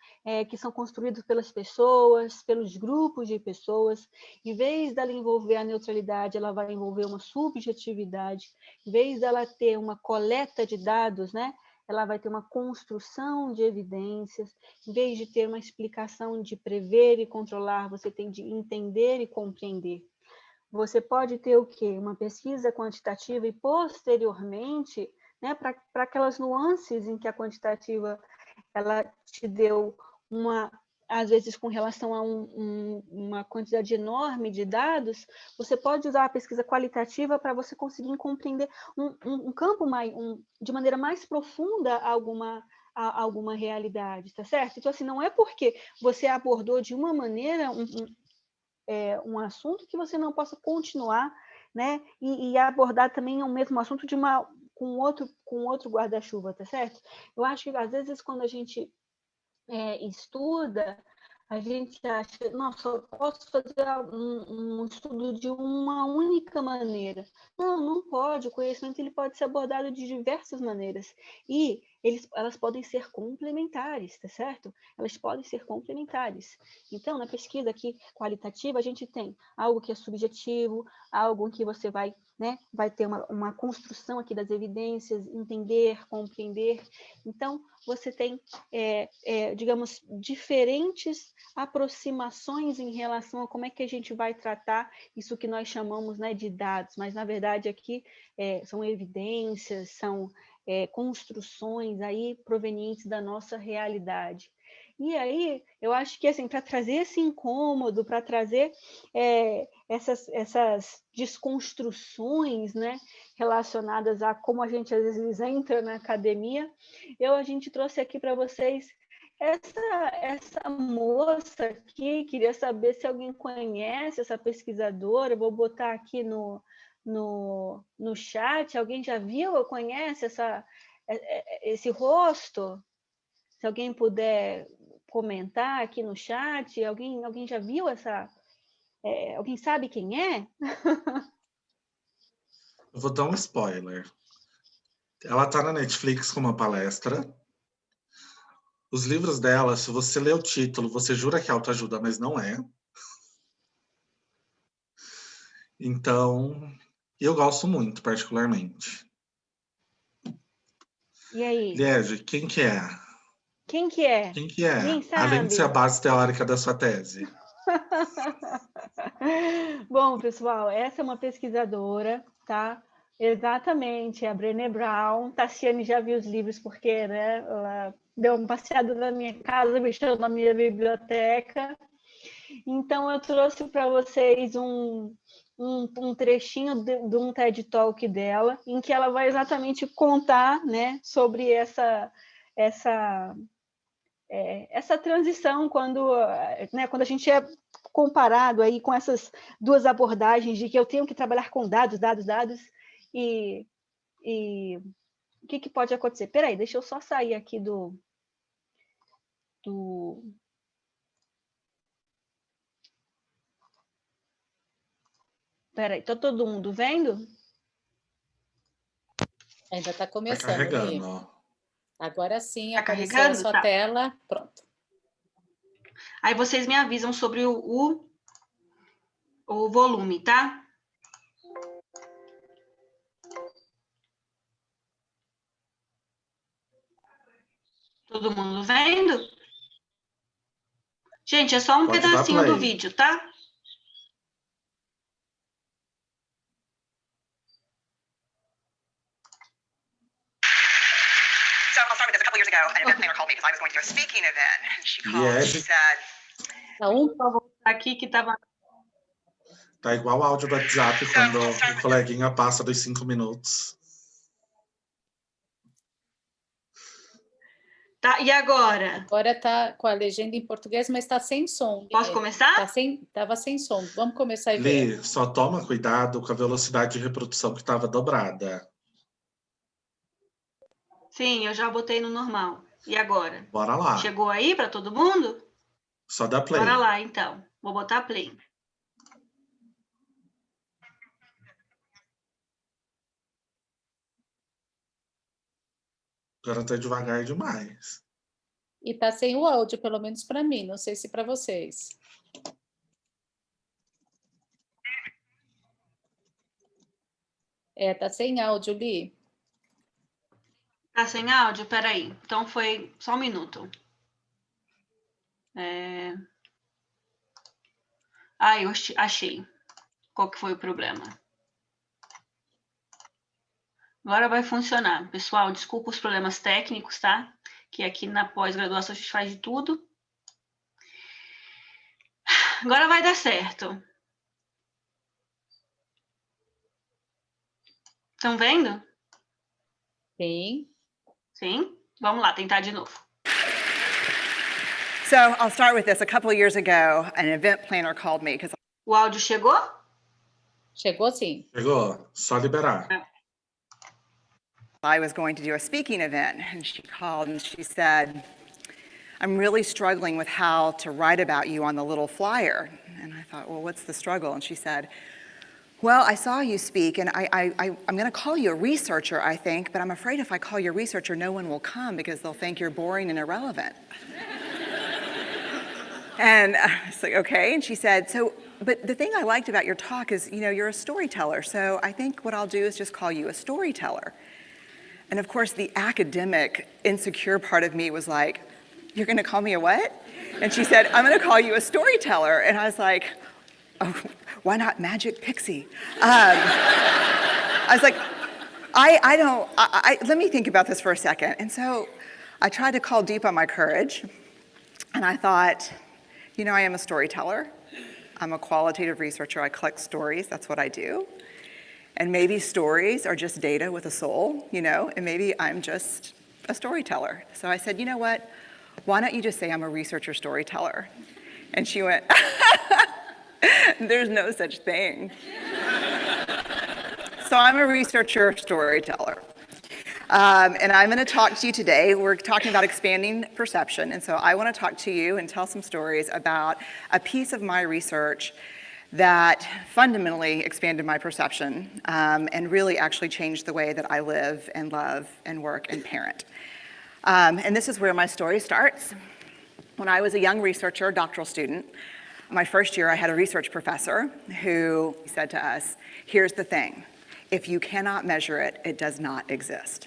que são construídos pelas pessoas, pelos grupos de pessoas. Em vez dela envolver a neutralidade, ela vai envolver uma subjetividade. Em vez dela ter uma coleta de dados, né, ela vai ter uma construção de evidências. Em vez de ter uma explicação de prever e controlar, você tem de entender e compreender. Você pode ter o quê? Uma pesquisa quantitativa e, posteriormente, né, para aquelas nuances em que a quantitativa ela te deu às vezes com relação a uma quantidade enorme de dados, você pode usar a pesquisa qualitativa para você conseguir compreender um campo de maneira mais profunda alguma realidade, tá certo? Então, assim, não é porque você abordou de uma maneira um assunto que você não possa continuar, né, e abordar também o mesmo assunto com outro guarda-chuva, tá certo? Eu acho que, às vezes, quando a gente estuda, a gente acha, nossa, eu posso fazer um estudo de uma única maneira. Não pode. O conhecimento ele pode ser abordado de diversas maneiras. E elas podem ser complementares, tá certo? Elas podem ser complementares. Então, na pesquisa aqui qualitativa, a gente tem algo que é subjetivo, algo em que você vai ter uma construção aqui das evidências, entender, compreender. Então, você tem, digamos, diferentes aproximações em relação a como é que a gente vai tratar isso que nós chamamos, né, de dados, mas, na verdade, aqui são evidências, são construções aí provenientes da nossa realidade. E aí, eu acho que, assim, para trazer esse incômodo, para trazer essas desconstruções, né, relacionadas a como a gente às vezes entra na academia. A gente trouxe aqui para vocês essa moça aqui. Queria saber se alguém conhece essa pesquisadora. Eu vou botar aqui no chat. Alguém já viu ou conhece esse rosto? Se alguém puder comentar aqui no chat. Alguém já viu essa... alguém sabe quem é? Eu vou dar um spoiler. Ela está na Netflix com uma palestra. Os livros dela, se você lê o título, você jura que é autoajuda, mas não é. Então, eu gosto muito, particularmente. E aí? Liege, quem que é? Quem que é? Quem que é? Ninguém sabe? Além de ser a base teórica da sua tese. Bom, pessoal, essa é uma pesquisadora, tá? Exatamente, a Brené Brown. Tassiane já viu os livros porque, né, ela deu uma passeada na minha casa, mexeu na minha biblioteca. Então, eu trouxe para vocês um trechinho de um TED Talk dela, em que ela vai exatamente contar, né, sobre essa transição quando a gente é comparado aí com essas duas abordagens de que eu tenho que trabalhar com dados, e o que pode acontecer? Peraí, deixa eu só sair aqui do... Peraí, tá todo mundo vendo? Ainda está começando. Tá carregando, ó. Agora sim, Tá apareceu carregando? a sua Tá. tela. Pronto. Aí vocês me avisam sobre o volume, tá? Todo mundo vendo? Gente, é só um Pode dar pedacinho do play. vídeo, tá? So I'll start with this. A couple years ago, an event planner called me because I was going to do a speaking event. And she called and she said, Vou voltar aqui que tava... Tá igual o áudio do WhatsApp quando o coleguinha passa dos 5 minutos. Tá, e agora? Agora está com a legenda em português, mas está sem som. Posso começar? Estava sem som. Vamos começar e ver. Li, só toma cuidado com a velocidade de reprodução que estava dobrada. Sim, eu já botei no normal. E agora? Bora lá. Chegou aí para todo mundo? Só dá play. Bora lá, então. Vou botar play. Agora tá devagar demais. E está sem o áudio, pelo menos para mim. Não sei se para vocês. Tá sem áudio, Li. Tá sem áudio? Peraí. Então foi só um minuto. Eu achei. Qual que foi o problema? Agora vai funcionar. Pessoal, desculpa os problemas técnicos, tá? Que aqui na pós-graduação a gente faz de tudo. Agora vai dar certo. Estão vendo? Sim. Sim? Vamos lá, tentar de novo. so I'll start with this. A couple of years ago, an event planner called me because O áudio chegou? Chegou sim. Chegou? Só liberar. I was going to do a speaking event, and she called and she said, I'm really struggling with how to write about you on the little flyer. And I thought, well, what's the struggle? And she said, well, I saw you speak, and I'm going to call you a researcher, I think, but I'm afraid if I call you a researcher, no one will come because they'll think you're boring and irrelevant. And I was like, okay. And she said, but the thing I liked about your talk is, you're a storyteller. So I think what I'll do is just call you a storyteller. And of course, the academic, insecure part of me was like, you're going to call me a what? And she said, I'm going to call you a storyteller. And I was like, oh, why not Magic Pixie? I was like, let me think about this for a second. And so I tried to call deep on my courage. And I thought, I am a storyteller. I'm a qualitative researcher. I collect stories. That's what I do. And maybe stories are just data with a soul, you know, and maybe I'm just a storyteller. So I said, you know what? Why don't you just say I'm a researcher storyteller? And she went, there's no such thing. So I'm a researcher storyteller. And I'm going to talk to you today. We're talking about expanding perception. And so I want to talk to you and tell some stories about a piece of my research that fundamentally expanded my perception and really actually changed the way that I live and love and work and parent. And this is where my story starts. When I was a young researcher, doctoral student, my first year I had a research professor who said to us, here's the thing, if you cannot measure it, it does not exist.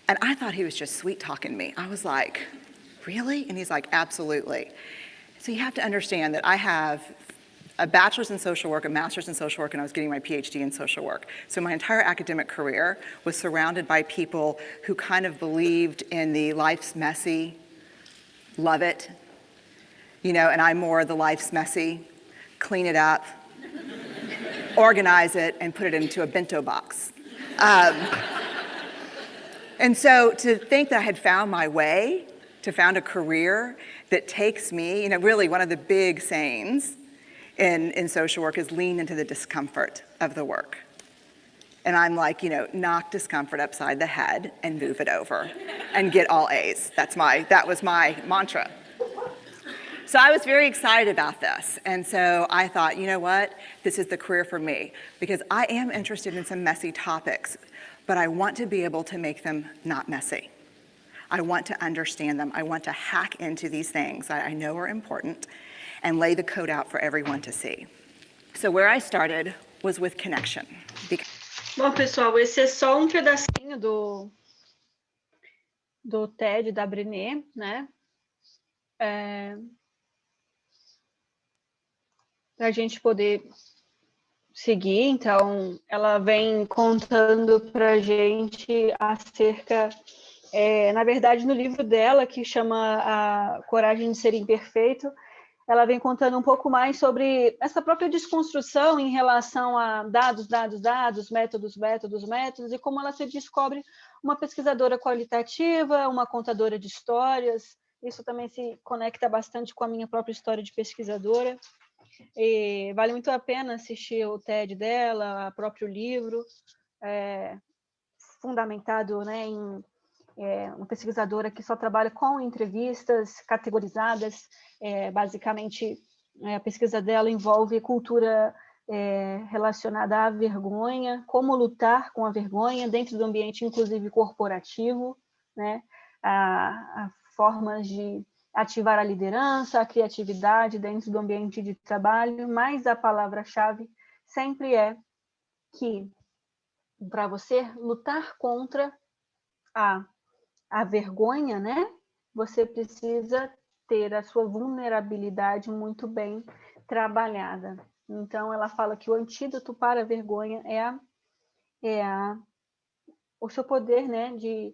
And I thought he was just sweet talking me. I was like, really? And he's like, absolutely. So you have to understand that I have a bachelor's in social work, a master's in social work, and I was getting my PhD in social work. So my entire academic career was surrounded by people who kind of believed in the life's messy, love it, you know, and I'm more the life's messy, clean it up, organize it, and put it into a bento box. And so to think that I had found my way, to found a career that takes me, you know, really one of the big sayings in social work is lean into the discomfort of the work. And I'm like, you know, knock discomfort upside the head and move it over and get all A's. That was my mantra. So I was very excited about this. And so I thought, you know what? This is the career for me because I am interested in some messy topics, but I want to be able to make them not messy. I want to understand them. I want to hack into these things that I know are important and lay the code out for everyone to see. So where I started was with connection. Bom, pessoal, esse é só pedacinho do TED da Brené, né? Para a gente poder seguir, então, ela vem contando para a gente acerca, na verdade, no livro dela, que chama A Coragem de Ser Imperfeito, ela vem contando um pouco mais sobre essa própria desconstrução em relação a dados, métodos, e como ela se descobre uma pesquisadora qualitativa, uma contadora de histórias. Isso também se conecta bastante com a minha própria história de pesquisadora. E vale muito a pena assistir o TED dela, o próprio livro, fundamentado, né, em uma pesquisadora que só trabalha com entrevistas categorizadas. Basicamente, a pesquisa dela envolve cultura relacionada à vergonha, como lutar com a vergonha dentro do ambiente, inclusive corporativo, né, a formas de ativar a liderança, a criatividade dentro do ambiente de trabalho, mas a palavra-chave sempre é que, para você lutar contra a vergonha, né, você precisa ter a sua vulnerabilidade muito bem trabalhada. Então, ela fala que o antídoto para a vergonha o seu poder, né, de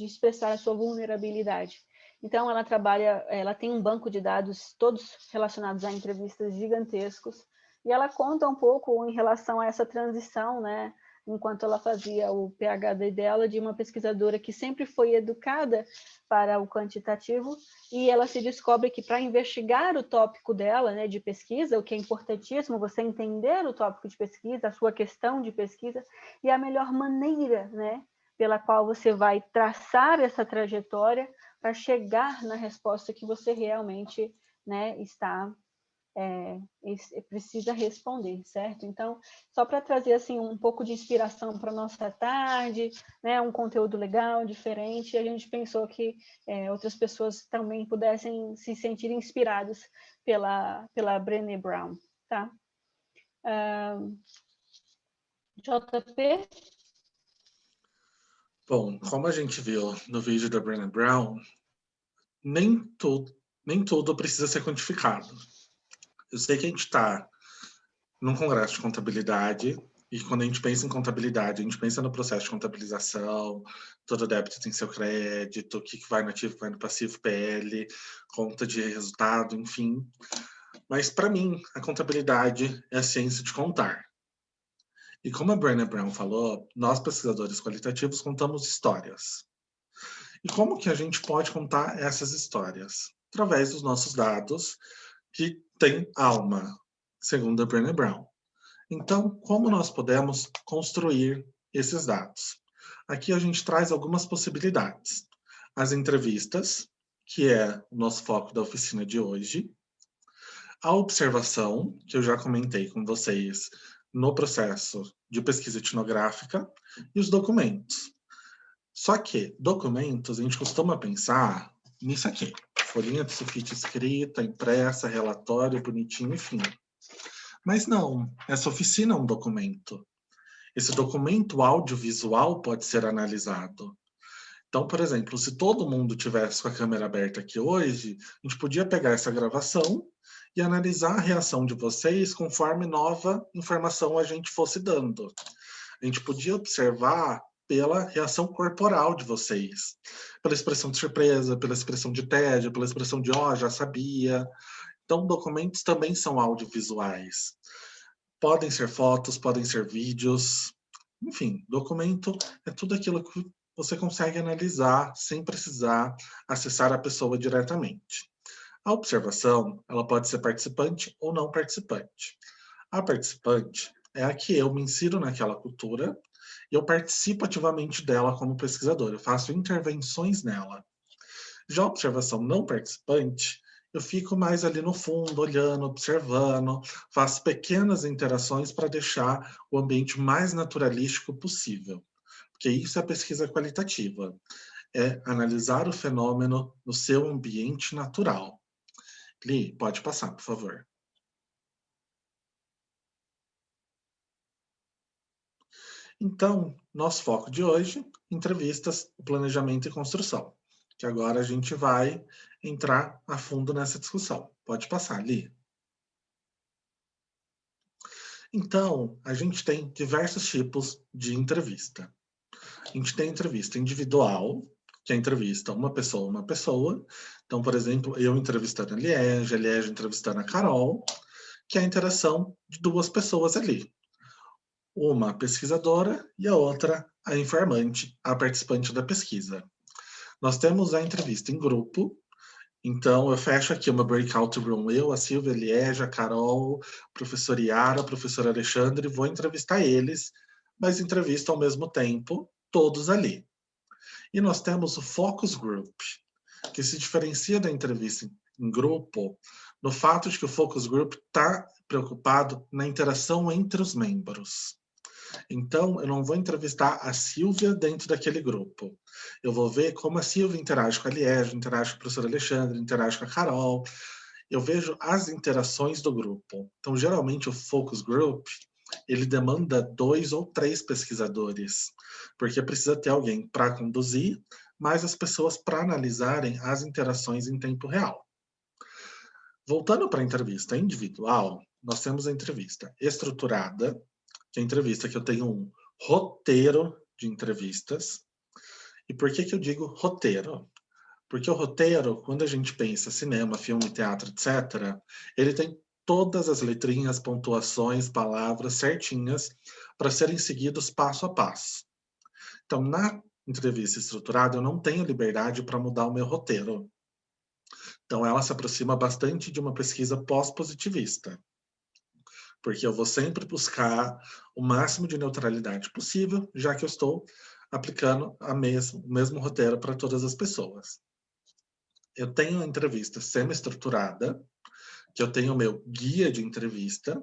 expressar a sua vulnerabilidade. Então, ela tem um banco de dados todos relacionados a entrevistas gigantescos, e ela conta um pouco em relação a essa transição, né, enquanto ela fazia o PhD dela, de uma pesquisadora que sempre foi educada para o quantitativo, e ela se descobre que para investigar o tópico dela, né, de pesquisa, o que é importantíssimo, você entender o tópico de pesquisa, a sua questão de pesquisa, e a melhor maneira, né, pela qual você vai traçar essa trajetória para chegar na resposta que você realmente, né, precisa responder, certo? Então, só para trazer assim um pouco de inspiração para a nossa tarde, né, um conteúdo legal, diferente, a gente pensou que outras pessoas também pudessem se sentir inspiradas pela Brené Brown, tá? JP? Bom, como a gente viu no vídeo da Brené Brown, nem tudo precisa ser quantificado. Eu sei que a gente está num congresso de contabilidade, e quando a gente pensa em contabilidade, a gente pensa no processo de contabilização, todo débito tem seu crédito, o que vai no ativo, vai no passivo, PL, conta de resultado, enfim. Mas, para mim, a contabilidade é a ciência de contar. E como a Brené Brown falou, nós, pesquisadores qualitativos, contamos histórias. E como que a gente pode contar essas histórias? Através dos nossos dados, que têm alma, segundo a Brené Brown. Então, como nós podemos construir esses dados? Aqui a gente traz algumas possibilidades. As entrevistas, que é o nosso foco da oficina de hoje. A observação, que eu já comentei com vocês no processo de pesquisa etnográfica, e os documentos. Só que documentos, a gente costuma pensar nisso aqui. Folhinha de sulfite escrita, impressa, relatório, bonitinho, enfim. Mas não, essa oficina é um documento. Esse documento audiovisual pode ser analisado. Então, por exemplo, se todo mundo tivesse com a câmera aberta aqui hoje, a gente podia pegar essa gravação e analisar a reação de vocês conforme nova informação a gente fosse dando. A gente podia observar pela reação corporal de vocês, pela expressão de surpresa, pela expressão de tédio, pela expressão de já sabia. Então, documentos também são audiovisuais. Podem ser fotos, podem ser vídeos. Enfim, documento é tudo aquilo que você consegue analisar sem precisar acessar a pessoa diretamente. A observação, ela pode ser participante ou não participante. A participante é a que eu me insiro naquela cultura e eu participo ativamente dela como pesquisador, eu faço intervenções nela. Já a observação não participante, eu fico mais ali no fundo, olhando, observando, faço pequenas interações para deixar o ambiente mais naturalístico possível. Porque isso é pesquisa qualitativa, é analisar o fenômeno no seu ambiente natural. Li, pode passar, por favor. Então, nosso foco de hoje, entrevistas, planejamento e construção. Que agora a gente vai entrar a fundo nessa discussão. Pode passar, Li. Então, a gente tem diversos tipos de entrevista. A gente tem entrevista individual, que é entrevista uma pessoa. Então, por exemplo, eu entrevistando a Liege entrevistando a Carol, que é a interação de duas pessoas ali. Uma pesquisadora e a outra a informante, a participante da pesquisa. Nós temos a entrevista em grupo, então eu fecho aqui uma breakout room, eu, a Silvia, a Liege, a Carol, o professor Yara, o professor Alexandre, vou entrevistar eles, mas entrevisto ao mesmo tempo, todos ali. E nós temos o focus group, que se diferencia da entrevista em grupo no fato de que o focus group está preocupado na interação entre os membros. Então, eu não vou entrevistar a Silvia dentro daquele grupo. Eu vou ver como a Silvia interage com a Liege, interage com o professor Alexandre, interage com a Carol. Eu vejo as interações do grupo. Então, geralmente, o focus group, ele demanda 2 ou 3 pesquisadores, porque precisa ter alguém para conduzir, mais as pessoas para analisarem as interações em tempo real. Voltando para a entrevista individual, nós temos a entrevista estruturada, que é a entrevista que eu tenho um roteiro de entrevistas. E por que eu digo roteiro? Porque o roteiro, quando a gente pensa cinema, filme, teatro, etc., ele tem todas as letrinhas, pontuações, palavras certinhas para serem seguidos passo a passo. Então, na entrevista estruturada, eu não tenho liberdade para mudar o meu roteiro. Então, ela se aproxima bastante de uma pesquisa pós-positivista, porque eu vou sempre buscar o máximo de neutralidade possível, já que eu estou aplicando o mesmo roteiro para todas as pessoas. Eu tenho a entrevista semi-estruturada, que eu tenho o meu guia de entrevista,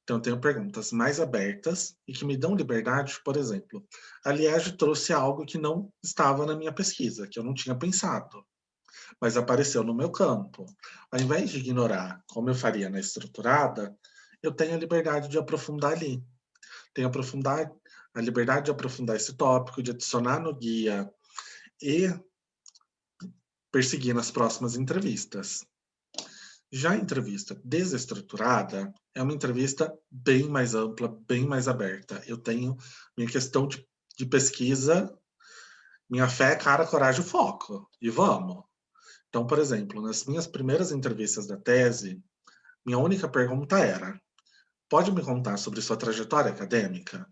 então eu tenho perguntas mais abertas e que me dão liberdade, por exemplo, a Liege trouxe algo que não estava na minha pesquisa, que eu não tinha pensado, mas apareceu no meu campo. Ao invés de ignorar, como eu faria na estruturada, eu tenho a liberdade de aprofundar ali. Tenho a liberdade de aprofundar esse tópico, de adicionar no guia e perseguir nas próximas entrevistas. Já a entrevista desestruturada é uma entrevista bem mais ampla, bem mais aberta. Eu tenho minha questão de pesquisa, minha fé, cara, coragem e foco. E vamos. Então, por exemplo, nas minhas primeiras entrevistas da tese, Minha única pergunta era: pode me contar sobre sua trajetória acadêmica?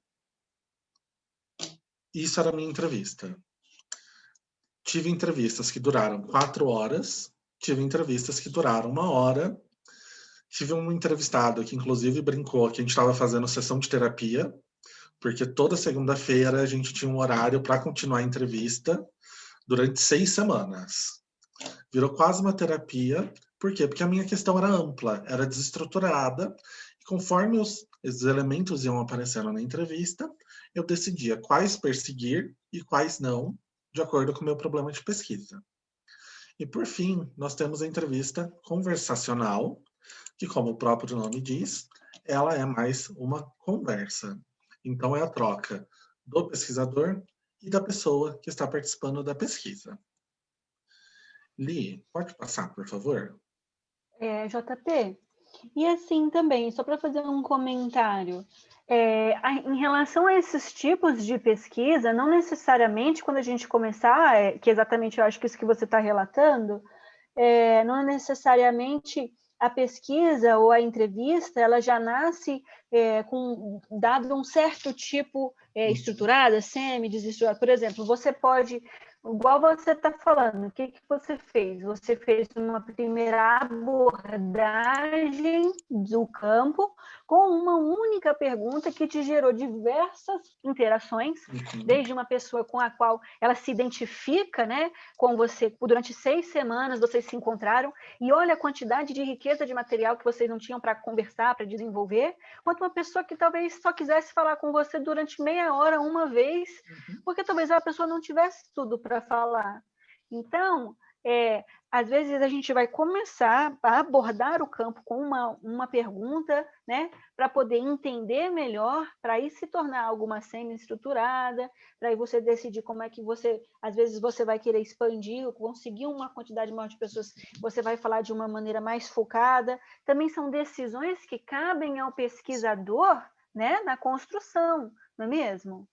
Isso era a minha entrevista. Tive entrevistas que duraram 4 horas, tive entrevistas que duraram 1 hora. Tive um entrevistado que, inclusive, brincou que a gente estava fazendo sessão de terapia, porque toda segunda-feira a gente tinha um horário para continuar a entrevista durante 6 semanas. Virou quase uma terapia. Por quê? Porque a minha questão era ampla, era desestruturada, e conforme os elementos iam aparecendo na entrevista, eu decidia quais perseguir e quais não, de acordo com o meu problema de pesquisa. E, por fim, nós temos a entrevista conversacional, que, como o próprio nome diz, ela é mais uma conversa. Então, é a troca do pesquisador e da pessoa que está participando da pesquisa. Li, pode passar, por favor? JP, e assim também, só para fazer um comentário, em relação a esses tipos de pesquisa, não necessariamente quando a gente começar, que exatamente eu acho que isso que você está relatando, não necessariamente a pesquisa ou a entrevista, ela já nasce com dado um certo tipo estruturada, semi-desestruturada. Por exemplo, você pode, igual você está falando, o que você fez? Você fez uma primeira abordagem do campo com uma única pergunta que te gerou diversas interações, desde uma pessoa com a qual ela se identifica, né, com você, durante 6 semanas vocês se encontraram, e olha a quantidade de riqueza de material que vocês não tinham para conversar, para desenvolver, quanto uma pessoa que talvez só quisesse falar com você durante meia hora, uma vez, porque talvez a pessoa não tivesse tudo para falar. Então, às vezes a gente vai começar a abordar o campo com uma pergunta, né, para poder entender melhor, para aí se tornar alguma semi-estruturada, para aí você decidir como é que você, às vezes você vai querer expandir, ou conseguir uma quantidade maior de pessoas, você vai falar de uma maneira mais focada. Também são decisões que cabem ao pesquisador, né, na construção, não é mesmo?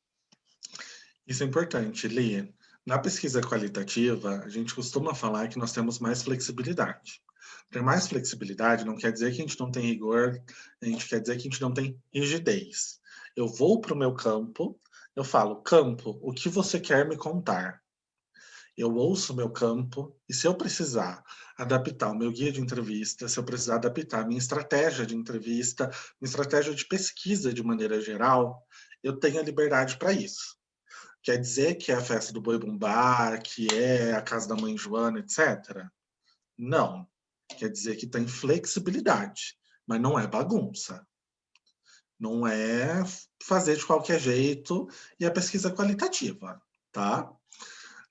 Isso é importante, Li. Na pesquisa qualitativa, a gente costuma falar que nós temos mais flexibilidade. Ter mais flexibilidade não quer dizer que a gente não tem rigor, a gente quer dizer que a gente não tem rigidez. Eu vou para o meu campo, eu falo, campo, o que você quer me contar? Eu ouço o meu campo e, se eu precisar adaptar o meu guia de entrevista, se eu precisar adaptar a minha estratégia de entrevista, minha estratégia de pesquisa de maneira geral, eu tenho a liberdade para isso. Quer dizer que é a festa do Boi Bumbá, que é a casa da mãe Joana, etc? Não. Quer dizer que tem flexibilidade, mas não é bagunça. Não é fazer de qualquer jeito, e a pesquisa qualitativa, tá?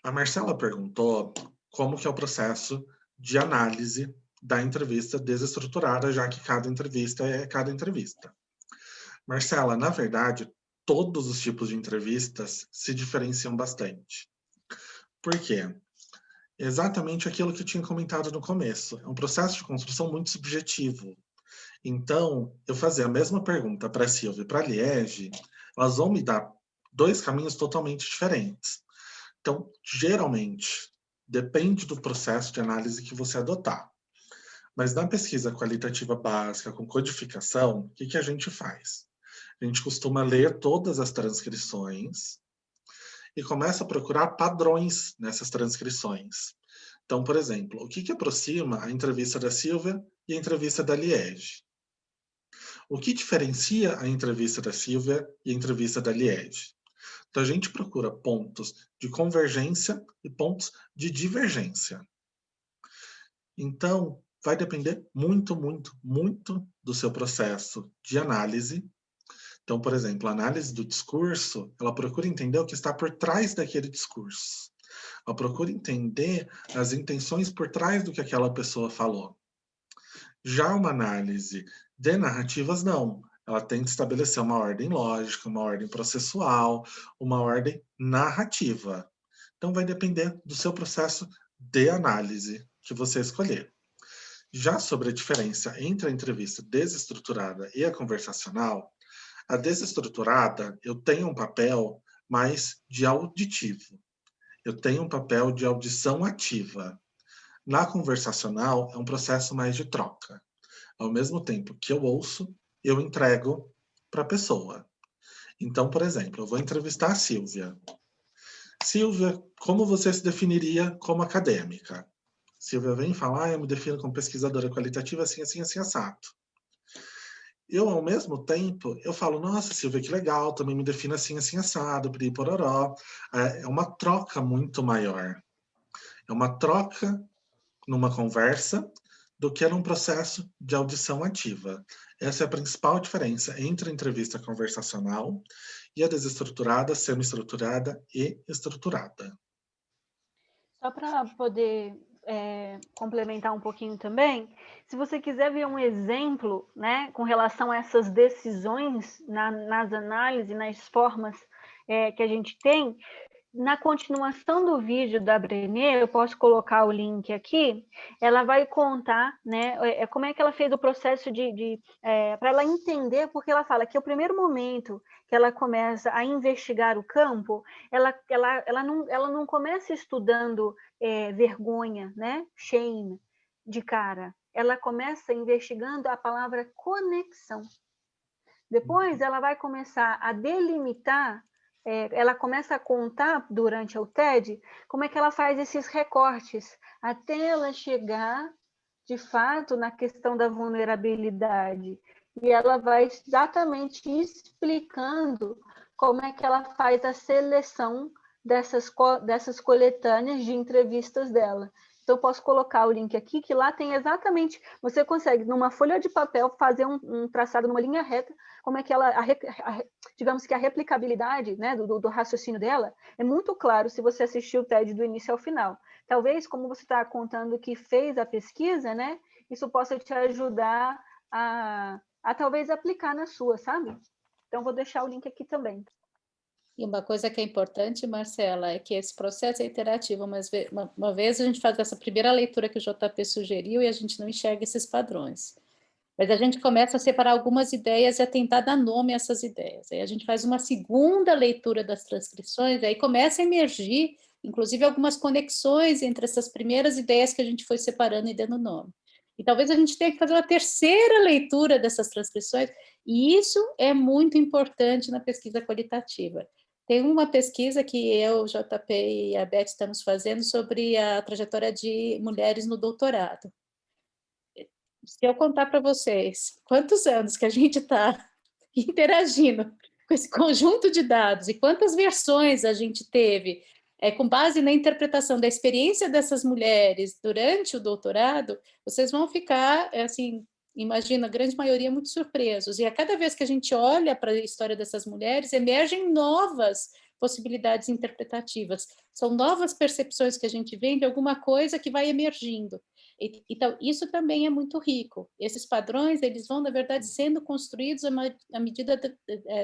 A Marcela perguntou como que é o processo de análise da entrevista desestruturada, já que cada entrevista é cada entrevista. Marcela, na verdade, todos os tipos de entrevistas se diferenciam bastante. Por quê? Exatamente aquilo que eu tinha comentado no começo. É um processo de construção muito subjetivo. Então, eu fazer a mesma pergunta para a Silvia e para a Liege, elas vão me dar 2 caminhos totalmente diferentes. Então, geralmente, depende do processo de análise que você adotar. Mas na pesquisa qualitativa básica, com codificação, o que a gente faz? A gente costuma ler todas as transcrições e começa a procurar padrões nessas transcrições. Então, por exemplo, o que aproxima a entrevista da Silvia e a entrevista da Liege? O que diferencia a entrevista da Silvia e a entrevista da Liege? Então, a gente procura pontos de convergência e pontos de divergência. Então, vai depender muito, muito, muito do seu processo de análise. Então, por exemplo, a análise do discurso, ela procura entender o que está por trás daquele discurso. Ela procura entender as intenções por trás do que aquela pessoa falou. Já uma análise de narrativas, não. Ela tem que estabelecer uma ordem lógica, uma ordem processual, uma ordem narrativa. Então, vai depender do seu processo de análise que você escolher. Já sobre a diferença entre a entrevista desestruturada e a conversacional, a desestruturada, eu tenho um papel mais de auditivo. Eu tenho um papel de audição ativa. Na conversacional, é um processo mais de troca. Ao mesmo tempo que eu ouço, eu entrego para a pessoa. Então, por exemplo, eu vou entrevistar a Silvia. Silvia, como você se definiria como acadêmica? Silvia vem falar, eu me defino como pesquisadora qualitativa assim, assim, assim, assado. Eu, ao mesmo tempo, eu falo, nossa, Silvia, que legal, também me defino assim, assim, assado, piri, pororó. É uma troca muito maior. É uma troca numa conversa do que num processo de audição ativa. Essa é a principal diferença entre a entrevista conversacional e a desestruturada, semi-estruturada e estruturada. Só para poder complementar um pouquinho também, se você quiser ver um exemplo, né, com relação a essas decisões nas análises, nas formas que a gente tem, na continuação do vídeo da Brené, eu posso colocar o link aqui, ela vai contar, né, como é que ela fez o processo para ela entender, porque ela fala que o primeiro momento que ela começa a investigar o campo, ela não começa estudando vergonha, né, shame, de cara. Ela começa investigando a palavra conexão. Depois ela vai começar a delimitar, ela começa a contar durante o TED como é que ela faz esses recortes, até ela chegar, de fato, na questão da vulnerabilidade. E ela vai exatamente explicando como é que ela faz a seleção dessas coletâneas de entrevistas dela. Então, eu posso colocar o link aqui, que lá tem exatamente... Você consegue, numa folha de papel, fazer um traçado numa linha reta, como é que ela... digamos que a replicabilidade, né, do raciocínio dela é muito claro se você assistir o TED do início ao final. Talvez, como você está contando que fez a pesquisa, né, isso possa te ajudar a talvez aplicar na sua, sabe? Então, vou deixar o link aqui também. E uma coisa que é importante, Marcela, é que esse processo é interativo. Uma vez a gente faz essa primeira leitura que o JP sugeriu e a gente não enxerga esses padrões. Mas a gente começa a separar algumas ideias e a tentar dar nome a essas ideias. Aí a gente faz uma segunda leitura das transcrições, aí começa a emergir, inclusive, algumas conexões entre essas primeiras ideias que a gente foi separando e dando nome. E talvez a gente tenha que fazer uma terceira leitura dessas transcrições, e isso é muito importante na pesquisa qualitativa. Tem uma pesquisa que eu, o JP e a Beth estamos fazendo sobre a trajetória de mulheres no doutorado. Se eu contar para vocês quantos anos que a gente está interagindo com esse conjunto de dados e quantas versões a gente teve com base na interpretação da experiência dessas mulheres durante o doutorado, vocês vão ficar, assim, imagina, a grande maioria muito surpresos. E a cada vez que a gente olha para a história dessas mulheres, emergem novas possibilidades interpretativas. São novas percepções que a gente vê de alguma coisa que vai emergindo. Então, isso também é muito rico. Esses padrões, eles vão, na verdade, sendo construídos à medida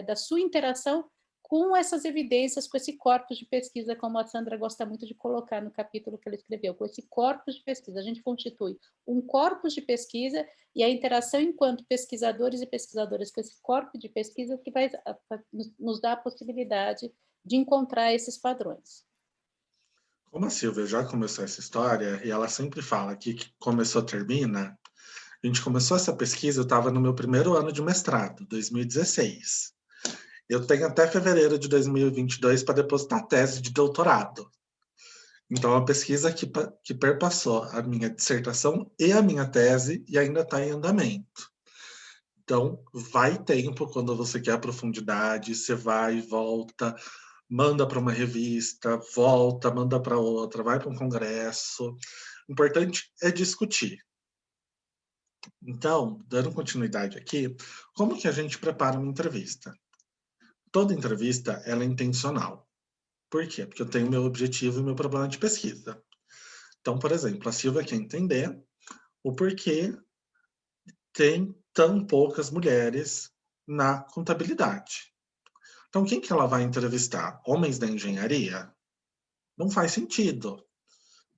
da sua interação com essas evidências, com esse corpus de pesquisa, como a Sandra gosta muito de colocar no capítulo que ela escreveu, com esse corpus de pesquisa. A gente constitui um corpus de pesquisa e a interação enquanto pesquisadores e pesquisadoras com esse corpus de pesquisa que vai nos dar a possibilidade de encontrar esses padrões. Como a Silvia já começou essa história, e ela sempre fala aqui que começou, termina, a gente começou essa pesquisa, eu estava no meu primeiro ano de mestrado, 2016. Eu tenho até fevereiro de 2022 para depositar a tese de doutorado. Então, é uma pesquisa que perpassou a minha dissertação e a minha tese e ainda está em andamento. Então, vai tempo quando você quer profundidade, você vai e volta, manda para uma revista, volta, manda para outra, vai para um congresso. O importante é discutir. Então, dando continuidade aqui, como que a gente prepara uma entrevista? Toda entrevista ela é intencional. Por quê? Porque eu tenho meu objetivo e meu problema de pesquisa. Então, por exemplo, a Silvia quer entender o porquê tem tão poucas mulheres na contabilidade. Então, quem que ela vai entrevistar? Homens da engenharia? Não faz sentido,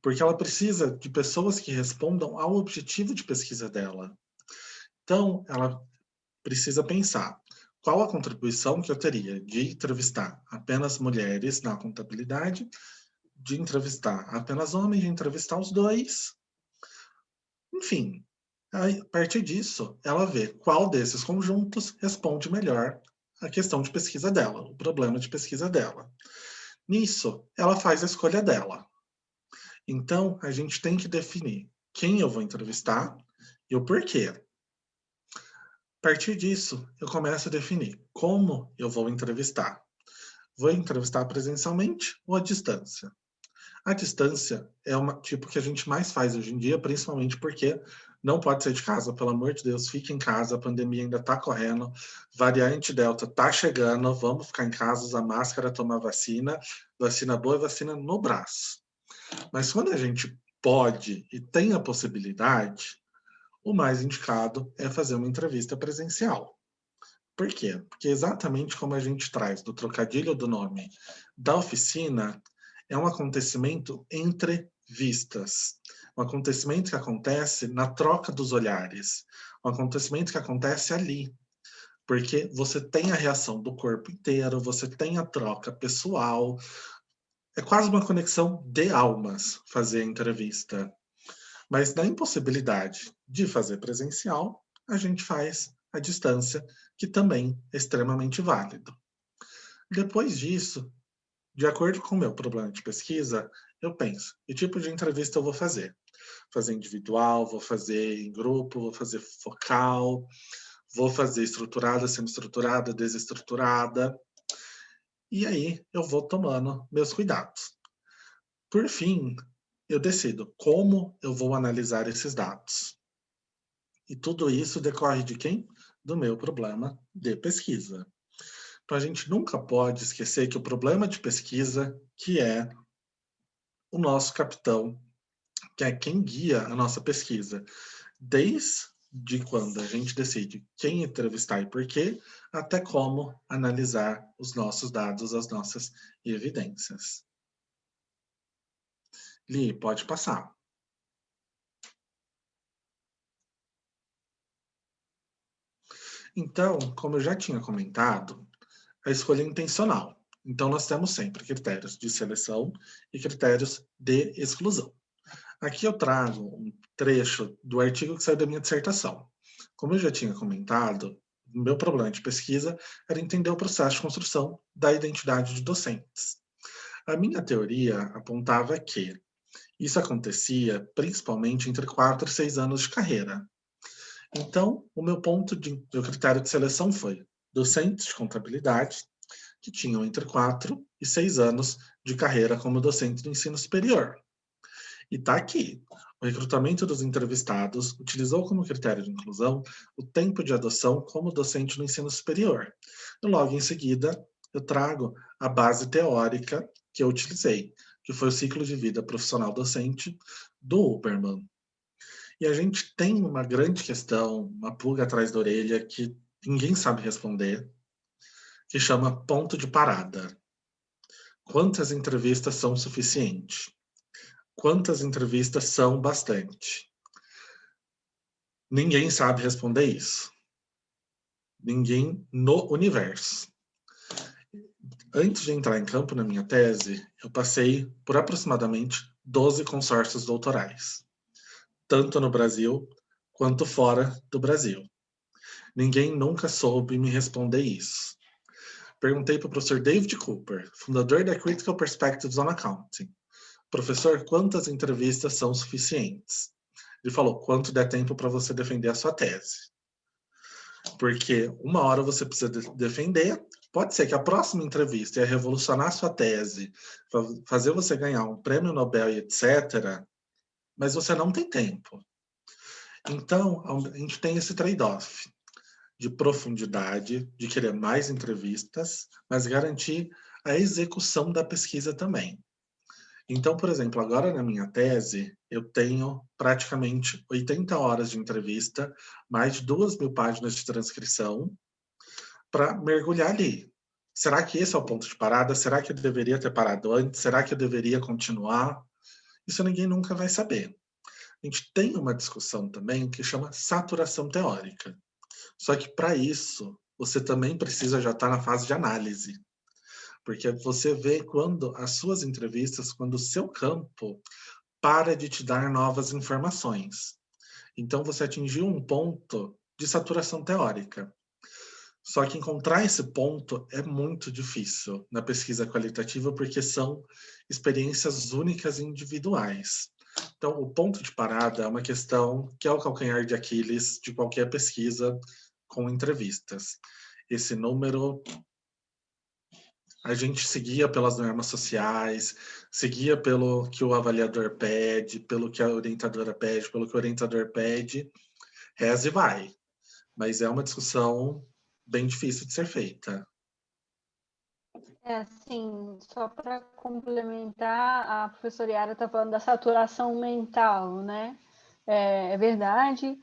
porque ela precisa de pessoas que respondam ao objetivo de pesquisa dela. Então, ela precisa pensar qual a contribuição que eu teria de entrevistar apenas mulheres na contabilidade, de entrevistar apenas homens, de entrevistar os dois. Enfim, Aí, a partir disso, ela vê qual desses conjuntos responde melhor a questão de pesquisa dela, o problema de pesquisa dela. Nisso, ela faz a escolha dela. Então, a gente tem que definir quem eu vou entrevistar e o porquê. A partir disso, eu começo a definir como eu vou entrevistar. Vou entrevistar presencialmente ou à distância? A distância é uma tipo que a gente mais faz hoje em dia, principalmente porque não pode sair de casa, pelo amor de Deus, fique em casa, a pandemia ainda está correndo, variante Delta está chegando, vamos ficar em casa, usar máscara, tomar vacina, vacina boa e vacina no braço. Mas quando a gente pode e tem a possibilidade, o mais indicado é fazer uma entrevista presencial. Por quê? Porque exatamente como a gente traz do trocadilho do nome da oficina, é um acontecimento entre vistas. Um acontecimento que acontece na troca dos olhares. Um acontecimento que acontece ali. Porque você tem a reação do corpo inteiro, você tem a troca pessoal. É quase uma conexão de almas fazer a entrevista. Mas na impossibilidade de fazer presencial, a gente faz à distância, que também é extremamente válido. Depois disso, de acordo com o meu problema de pesquisa, eu penso, que tipo de entrevista eu vou fazer? Fazer individual, vou fazer em grupo, vou fazer focal, vou fazer estruturada, semi-estruturada, desestruturada. E aí eu vou tomando meus cuidados. Por fim, eu decido como eu vou analisar esses dados. E tudo isso decorre de quem? Do meu problema de pesquisa. Então, a gente nunca pode esquecer que o problema de pesquisa, que é o nosso capitão, que é quem guia a nossa pesquisa, desde quando a gente decide quem entrevistar e por quê, até como analisar os nossos dados, as nossas evidências. Li, pode passar. Então, como eu já tinha comentado, a escolha é intencional. Então, nós temos sempre critérios de seleção e critérios de exclusão. Aqui eu trago um trecho do artigo que saiu da minha dissertação. Como eu já tinha comentado, o meu problema de pesquisa era entender o processo de construção da identidade de docentes. A minha teoria apontava que isso acontecia principalmente entre 4 e 6 anos de carreira. Então, o meu critério de seleção foi docentes de contabilidade que tinham entre 4 e 6 anos de carreira como docente do ensino superior. E está aqui. O recrutamento dos entrevistados utilizou como critério de inclusão o tempo de adoção como docente no ensino superior. E logo em seguida, eu trago a base teórica que eu utilizei, que foi o ciclo de vida profissional docente do Huberman. E a gente tem uma grande questão, uma pulga atrás da orelha, que ninguém sabe responder, que chama ponto de parada. Quantas entrevistas são suficientes? Quantas entrevistas são bastante? Ninguém sabe responder isso. Ninguém no universo. Antes de entrar em campo na minha tese, eu passei por aproximadamente 12 consórcios doutorais, tanto no Brasil quanto fora do Brasil. Ninguém nunca soube me responder isso. Perguntei para o professor David Cooper, fundador da Critical Perspectives on Accounting. Professor, quantas entrevistas são suficientes? Ele falou, quanto der tempo para você defender a sua tese. Porque uma hora você precisa defender, pode ser que a próxima entrevista ia revolucionar a sua tese, fazer você ganhar um prêmio Nobel e etc., mas você não tem tempo. Então, a gente tem esse trade-off de profundidade, de querer mais entrevistas, mas garantir a execução da pesquisa também. Então, por exemplo, agora na minha tese, eu tenho praticamente 80 horas de entrevista, mais de 2.000 páginas de transcrição, para mergulhar ali. Será que esse é o ponto de parada? Será que eu deveria ter parado antes? Será que eu deveria continuar? Isso ninguém nunca vai saber. A gente tem uma discussão também que chama saturação teórica. Só que para isso, você também precisa já estar na fase de análise. Porque você vê quando as suas entrevistas, quando o seu campo para de te dar novas informações. Então, você atingiu um ponto de saturação teórica. Só que encontrar esse ponto é muito difícil na pesquisa qualitativa, porque são experiências únicas e individuais. Então, o ponto de parada é uma questão que é o calcanhar de Aquiles de qualquer pesquisa com entrevistas. Esse número a gente seguia pelas normas sociais, seguia pelo que o avaliador pede, pelo que a orientadora pede, pelo que o orientador pede, reza e vai. Mas é uma discussão bem difícil de ser feita. Assim, só para complementar, a professora Yara está falando da saturação mental, né? É verdade.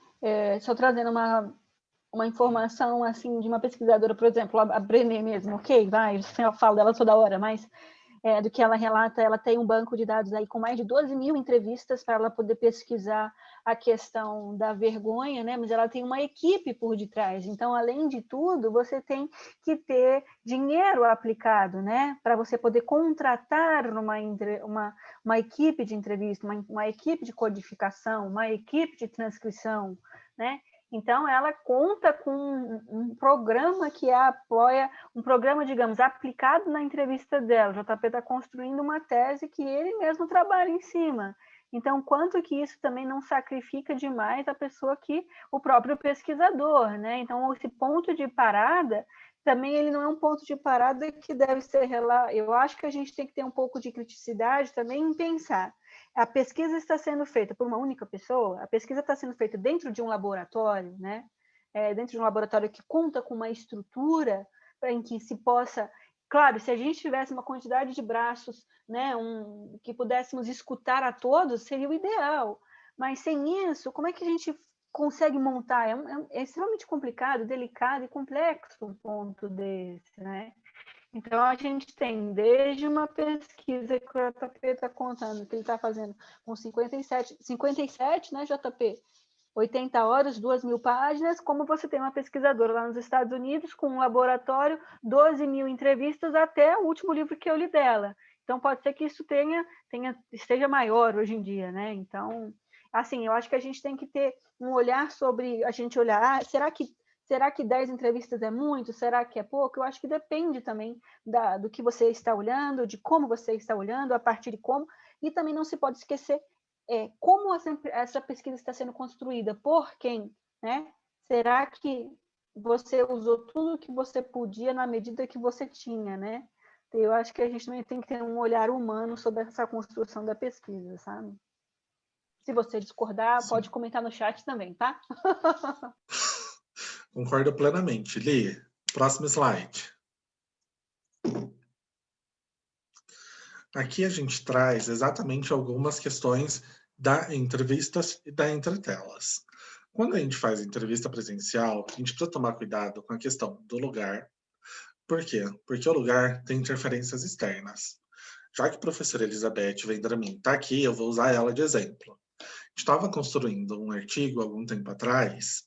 Só trazendo uma informação, assim, de uma pesquisadora, por exemplo, a Brené mesmo, ok, vai, eu falo dela toda hora, mas do que ela relata, ela tem um banco de dados aí com mais de 12 mil entrevistas para ela poder pesquisar a questão da vergonha, né? Mas ela tem uma equipe por detrás. Então, além de tudo, você tem que ter dinheiro aplicado, né? Para você poder contratar uma equipe de entrevista, uma equipe de codificação, uma equipe de transcrição, né? Então, ela conta com um programa que apoia, um programa, digamos, aplicado na entrevista dela. O JP está construindo uma tese que ele mesmo trabalha em cima. Então, quanto que isso também não sacrifica demais a pessoa que o próprio pesquisador, né? Então, esse ponto de parada, também ele não é um ponto de parada que deve ser... Eu acho que a gente tem que ter um pouco de criticidade também em pensar. A pesquisa está sendo feita por uma única pessoa, a pesquisa está sendo feita dentro de um laboratório, né? Dentro de um laboratório que conta com uma estrutura em que se possa... Claro, se a gente tivesse uma quantidade de braços, né, que pudéssemos escutar a todos, seria o ideal. Mas sem isso, como é que a gente consegue montar? É extremamente complicado, delicado e complexo um ponto desse, né? Então, a gente tem desde uma pesquisa que o JP está contando, que ele está fazendo com 57, né, JP? 80 horas, 2.000 páginas, como você tem uma pesquisadora lá nos Estados Unidos, com um laboratório, 12 mil entrevistas, até o último livro que eu li dela. Então, pode ser que isso esteja maior hoje em dia, né? Então, assim, eu acho que a gente tem que ter um olhar sobre, a gente olhar, será que 10 entrevistas é muito? Será que é pouco? Eu acho que depende também do que você está olhando, de como você está olhando, a partir de como, e também não se pode esquecer como essa pesquisa está sendo construída, por quem, né? Será que você usou tudo que você podia na medida que você tinha, né? Eu acho que a gente também tem que ter um olhar humano sobre essa construção da pesquisa, sabe? Se você discordar, Sim. pode comentar no chat também, tá? Concordo plenamente. Li, próximo slide. Aqui a gente traz exatamente algumas questões da entrevistas e da entretelas. Quando a gente faz entrevista presencial, a gente precisa tomar cuidado com a questão do lugar. Por quê? Porque o lugar tem interferências externas. Já que a professora Elizabeth Vendramin está aqui, eu vou usar ela de exemplo. A gente estava construindo um artigo algum tempo atrás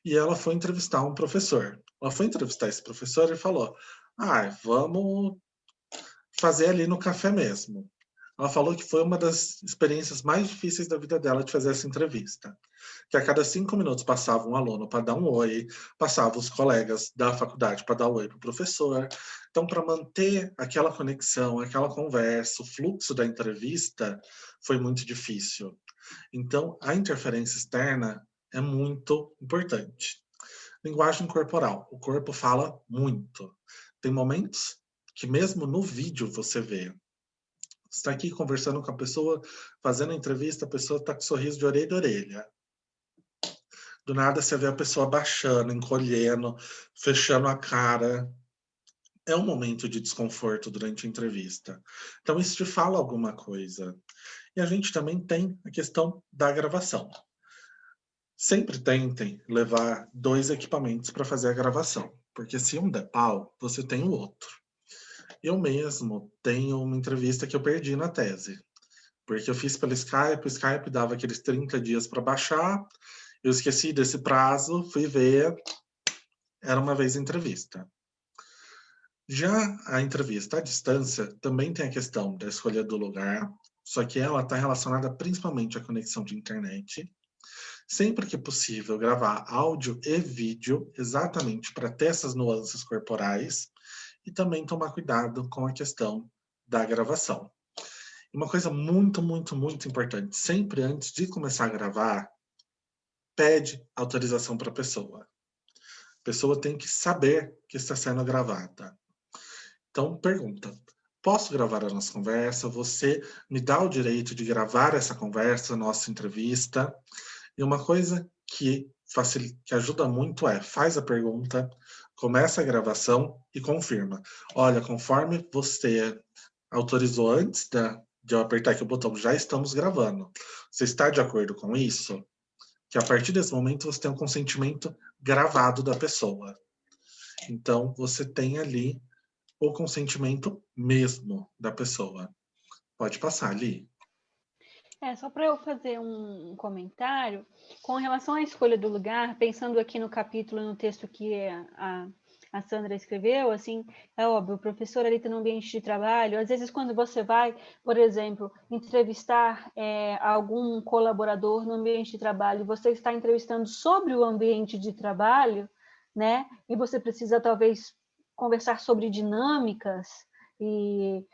e ela foi entrevistar um professor. Ela foi entrevistar esse professor e falou: vamos fazer ali no café mesmo. Ela falou que foi uma das experiências mais difíceis da vida dela de fazer essa entrevista. Que a cada 5 minutos passava um aluno para dar um oi, passava os colegas da faculdade para dar um oi para o professor. Então, para manter aquela conexão, aquela conversa, o fluxo da entrevista, foi muito difícil. Então, a interferência externa é muito importante. Linguagem corporal. O corpo fala muito. Tem momentos que mesmo no vídeo você vê. Você está aqui conversando com a pessoa, fazendo a entrevista, a pessoa está com sorriso de orelha a orelha. Do nada você vê a pessoa baixando, encolhendo, fechando a cara. É um momento de desconforto durante a entrevista. Então isso te fala alguma coisa. E a gente também tem a questão da gravação. Sempre tentem levar 2 equipamentos para fazer a gravação, porque se um der pau, você tem o outro. Eu mesmo tenho uma entrevista que eu perdi na tese, porque eu fiz pelo Skype, o Skype dava aqueles 30 dias para baixar, eu esqueci desse prazo, fui ver, era uma vez entrevista. Já a entrevista à distância também tem a questão da escolha do lugar, só que ela está relacionada principalmente à conexão de internet. sempre que possível, gravar áudio e vídeo, exatamente para ter essas nuances corporais, e também tomar cuidado com a questão da gravação. Uma coisa muito, muito, muito importante, sempre antes de começar a gravar, pede autorização para a pessoa. A pessoa tem que saber que está sendo gravada. Então, pergunta, posso gravar a nossa conversa? Você me dá o direito de gravar essa conversa, nossa entrevista? E uma coisa que ajuda muito faz a pergunta, começa a gravação e confirma. Olha, conforme você autorizou antes de eu apertar aqui o botão, já estamos gravando. Você está de acordo com isso? Que a partir desse momento você tem um consentimento gravado da pessoa. Então, você tem ali o consentimento mesmo da pessoa. Pode passar, Li. Só para eu fazer um comentário, com relação à escolha do lugar, pensando aqui no capítulo, no texto que a Sandra escreveu, assim, é óbvio, o professor ali está no ambiente de trabalho, às vezes quando você vai, por exemplo, entrevistar algum colaborador no ambiente de trabalho, você está entrevistando sobre o ambiente de trabalho, né, e você precisa talvez conversar sobre dinâmicas e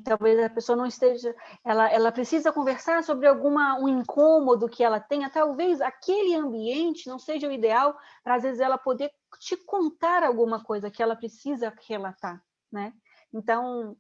talvez a pessoa não esteja, ela precisa conversar sobre um incômodo que ela tenha, talvez aquele ambiente não seja o ideal para, às vezes, ela poder te contar alguma coisa que ela precisa relatar, né? Então,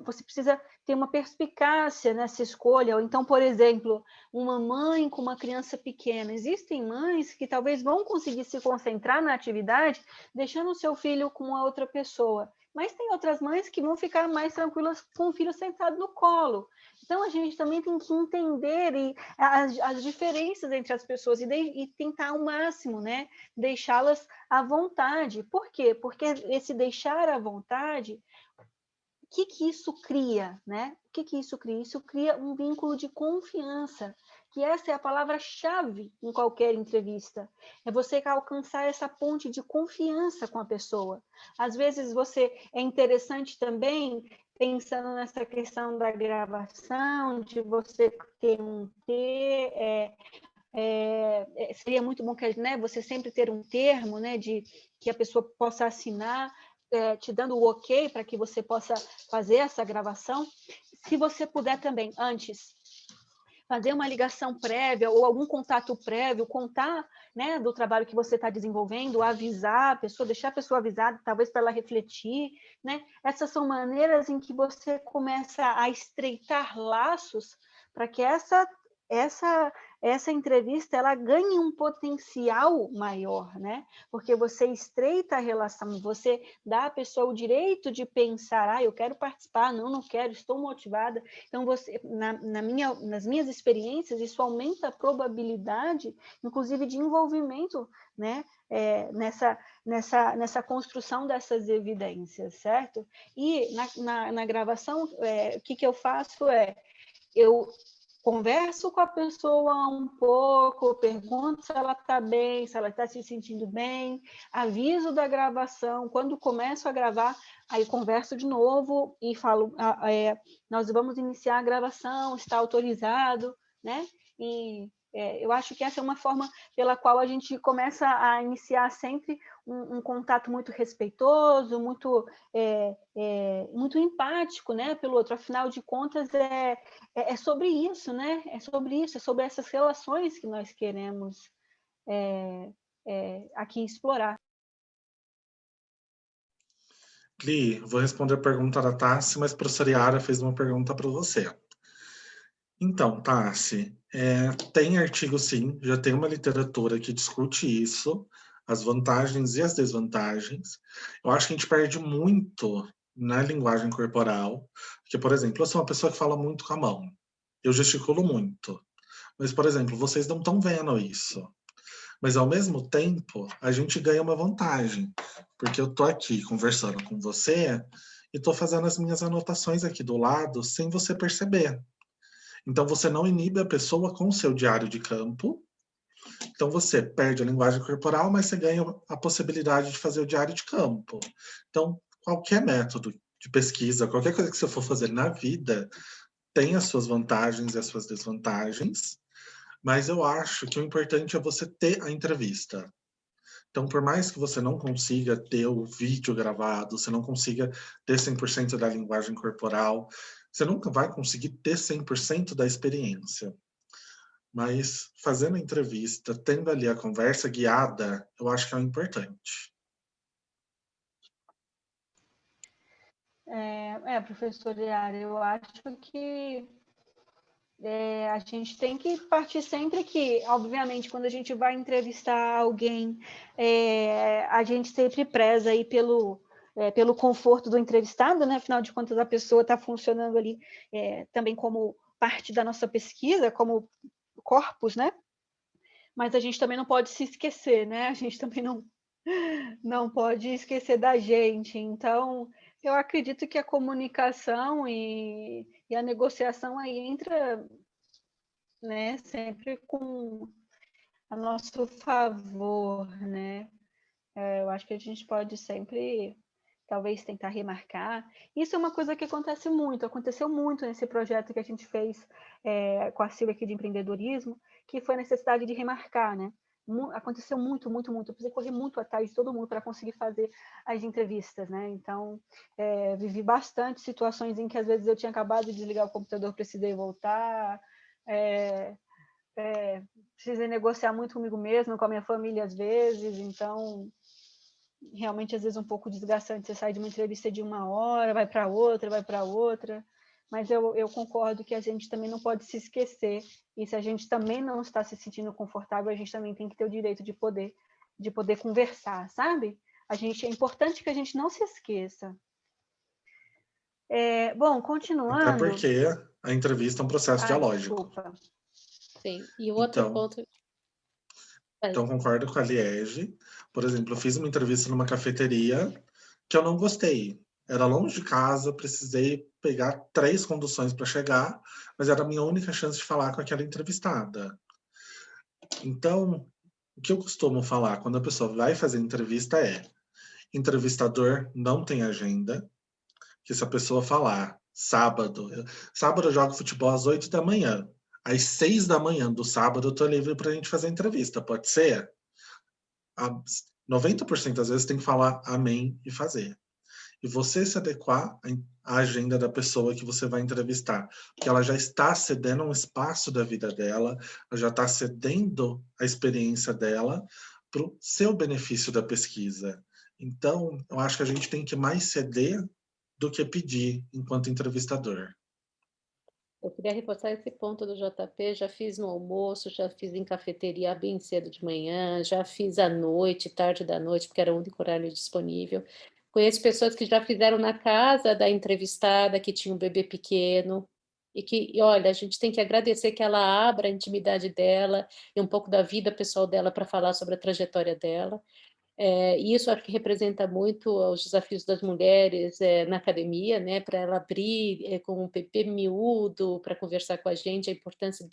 você precisa ter uma perspicácia nessa escolha, ou então, por exemplo, uma mãe com uma criança pequena. Existem mães que talvez vão conseguir se concentrar na atividade, deixando o seu filho com a outra pessoa, mas tem outras mães que vão ficar mais tranquilas com o filho sentado no colo. Então, a gente também tem que entender as diferenças entre as pessoas e tentar ao máximo, né, deixá-las à vontade. Por quê? Porque esse deixar à vontade, o que isso cria, né? O que isso cria? Isso cria um vínculo de confiança, que essa é a palavra-chave em qualquer entrevista. É você alcançar essa ponte de confiança com a pessoa. Às vezes é interessante também, pensando nessa questão da gravação, de você seria muito bom que, né, você sempre ter um termo, né, que a pessoa possa assinar, te dando o ok para que você possa fazer essa gravação. Se você puder também, antes, fazer uma ligação prévia ou algum contato prévio, contar, né, do trabalho que você está desenvolvendo, avisar a pessoa, deixar a pessoa avisada, talvez para ela refletir, né? Essas são maneiras em que você começa a estreitar laços para que essa entrevista ela ganhe um potencial maior, né? Porque você estreita a relação, você dá à pessoa o direito de pensar, eu quero participar, não quero, estou motivada. Então, nas minhas experiências, isso aumenta a probabilidade, inclusive, de envolvimento, né? Nessa construção dessas evidências, certo? E na gravação, o que eu faço eu converso com a pessoa um pouco, pergunto se ela está bem, se ela está se sentindo bem, aviso da gravação, quando começo a gravar, aí converso de novo e falo, nós vamos iniciar a gravação, está autorizado, né? E eu acho que essa é uma forma pela qual a gente começa a iniciar sempre um contato muito respeitoso, muito empático, né, pelo outro. Afinal de contas, é sobre isso, né? É sobre essas relações que nós queremos aqui explorar. Li, vou responder a pergunta da Tassi, mas a professora Yara fez uma pergunta para você. Então, Tassi, tem artigo sim, já tem uma literatura que discute isso, as vantagens e as desvantagens. Eu acho que a gente perde muito na linguagem corporal, porque, por exemplo, eu sou uma pessoa que fala muito com a mão, eu gesticulo muito, mas, por exemplo, vocês não estão vendo isso. Mas, ao mesmo tempo, a gente ganha uma vantagem, porque eu estou aqui conversando com você e estou fazendo as minhas anotações aqui do lado sem você perceber. Então, você não inibe a pessoa com o seu diário de campo. Então, você perde a linguagem corporal, mas você ganha a possibilidade de fazer o diário de campo. Então, qualquer método de pesquisa, qualquer coisa que você for fazer na vida, tem as suas vantagens e as suas desvantagens. Mas eu acho que o importante é você ter a entrevista. Então, por mais que você não consiga ter o vídeo gravado, você não consiga ter 100% da linguagem corporal, você nunca vai conseguir ter 100% da experiência. Mas fazendo a entrevista, tendo ali a conversa guiada, eu acho que é o importante. Professor Yara, eu acho que a gente tem que partir sempre que, obviamente, quando a gente vai entrevistar alguém, a gente sempre preza aí pelo conforto do entrevistado, né? Afinal de contas, a pessoa está funcionando ali também como parte da nossa pesquisa, como corpus, né? Mas a gente também não pode se esquecer, né? A gente também não pode esquecer da gente. Então, eu acredito que a comunicação e a negociação aí entra, né, sempre com a nosso favor, né? Eu acho que a gente pode sempre, talvez, tentar remarcar. Isso é uma coisa que aconteceu muito nesse projeto que a gente fez com a Silvia aqui de empreendedorismo, que foi a necessidade de remarcar, né? Aconteceu muito, muito, muito. Eu precisei correr muito atrás de todo mundo para conseguir fazer as entrevistas, né? Então, vivi bastante situações em que, às vezes, eu tinha acabado de desligar o computador, precisei voltar, precisei negociar muito comigo mesma, com a minha família, às vezes. Então, realmente, às vezes, um pouco desgastante. Você sai de uma entrevista de 1 hora, vai para outra. Mas eu concordo que a gente também não pode se esquecer. E se a gente também não está se sentindo confortável, a gente também tem que ter o direito de poder conversar, sabe? É importante que a gente não se esqueça. Bom, continuando... Até porque a entrevista é um processo dialógico. Desculpa. Sim, e o outro ponto... Então, concordo com a Liege. Por exemplo, eu fiz uma entrevista numa cafeteria que eu não gostei. Era longe de casa, precisei pegar 3 conduções para chegar, mas era a minha única chance de falar com aquela entrevistada. Então, o que eu costumo falar quando a pessoa vai fazer entrevista é: entrevistador não tem agenda, que se a pessoa falar sábado eu jogo futebol às 8 da manhã, às 6 da manhã do sábado eu tô livre para a gente fazer entrevista, pode ser? 90% das vezes tem que falar amém e fazer. E você se adequar à agenda da pessoa que você vai entrevistar, porque ela já está cedendo um espaço da vida dela, ela já está cedendo a experiência dela para o seu benefício da pesquisa. Então, eu acho que a gente tem que mais ceder do que pedir enquanto entrevistador. Eu queria reforçar esse ponto do JP, já fiz no almoço, já fiz em cafeteria bem cedo de manhã, já fiz à noite, tarde da noite, porque era o único horário disponível. Conheço pessoas que já fizeram na casa da entrevistada, que tinha um bebê pequeno, e olha, a gente tem que agradecer que ela abra a intimidade dela e um pouco da vida pessoal dela para falar sobre a trajetória dela. E isso acho que representa muito os desafios das mulheres na academia, né, para ela abrir com um PP miúdo para conversar com a gente, a importância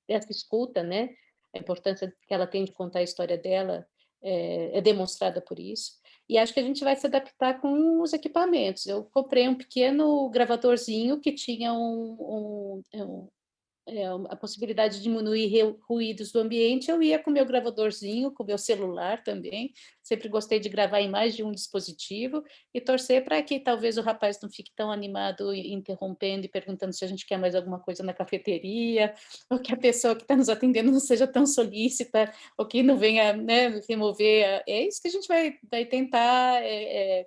dessa escuta, né, a importância que ela tem de contar a história dela é demonstrada por isso. E acho que a gente vai se adaptar com os equipamentos. Eu comprei um pequeno gravadorzinho que tinha a possibilidade de diminuir ruídos do ambiente. Eu ia com meu gravadorzinho, com meu celular também, sempre gostei de gravar em mais de um dispositivo e torcer para que talvez o rapaz não fique tão animado, interrompendo e perguntando se a gente quer mais alguma coisa na cafeteria, ou que a pessoa que está nos atendendo não seja tão solícita, ou que não venha, né, remover. É isso que a gente vai tentar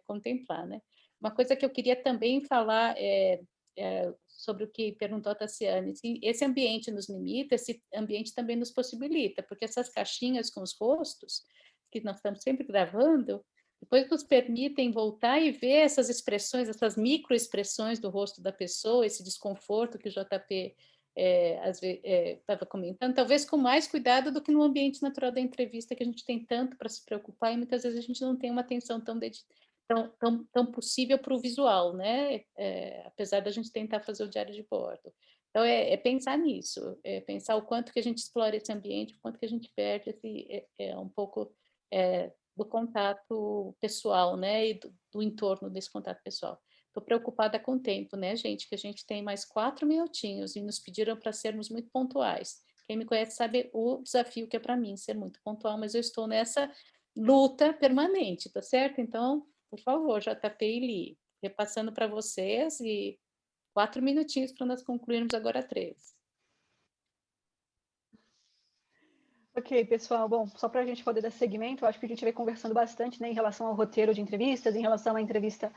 contemplar, né? Uma coisa que eu queria também falar sobre o que perguntou a Tassiane. Esse ambiente nos limita, esse ambiente também nos possibilita, porque essas caixinhas com os rostos, que nós estamos sempre gravando, depois nos permitem voltar e ver essas expressões, essas microexpressões do rosto da pessoa, esse desconforto que o JP estava comentando, talvez com mais cuidado do que no ambiente natural da entrevista, que a gente tem tanto para se preocupar, e muitas vezes a gente não tem uma atenção tão possível para o visual, né? Apesar da gente tentar fazer o diário de bordo. Então, pensar nisso, pensar o quanto que a gente explora esse ambiente, o quanto que a gente perde um pouco do contato pessoal, né? E do entorno desse contato pessoal. Estou preocupada com o tempo, né, gente? Que a gente tem mais 4 minutinhos e nos pediram para sermos muito pontuais. Quem me conhece sabe o desafio que é para mim ser muito pontual, mas eu estou nessa luta permanente, tá certo? Então, por favor, JP e Li, repassando para vocês e 4 minutinhos para nós concluirmos agora 3. Ok, pessoal. Bom, só para a gente poder dar seguimento, eu acho que a gente vai conversando bastante, né, em relação ao roteiro de entrevistas, em relação à entrevista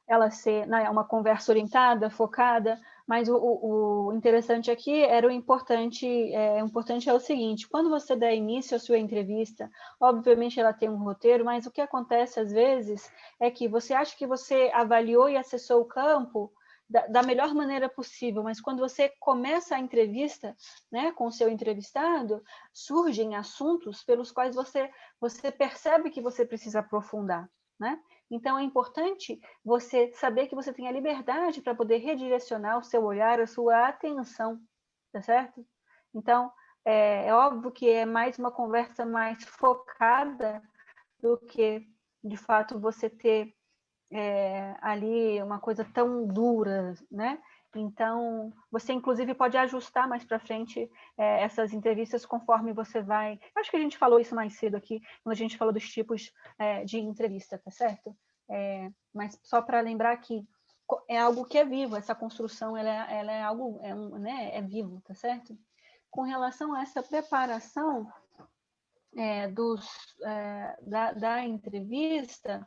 ela ser, né, uma conversa orientada, focada, mas o interessante aqui era o importante é o seguinte: quando você der início à sua entrevista, obviamente ela tem um roteiro, mas o que acontece às vezes é que você acha que você avaliou e acessou o campo da melhor maneira possível, mas quando você começa a entrevista, né, com o seu entrevistado, surgem assuntos pelos quais você percebe que você precisa aprofundar, né? Então, é importante você saber que você tem a liberdade para poder redirecionar o seu olhar, a sua atenção, tá certo? Então, é óbvio que é mais uma conversa mais focada do que, de fato, você ter ali uma coisa tão dura, né? Então, você inclusive pode ajustar mais para frente essas entrevistas conforme você vai... Acho que a gente falou isso mais cedo aqui, quando a gente falou dos tipos de entrevista, tá certo? Mas só para lembrar que é algo que é vivo, essa construção ela é algo, né, é vivo, tá certo? Com relação a essa preparação da entrevista,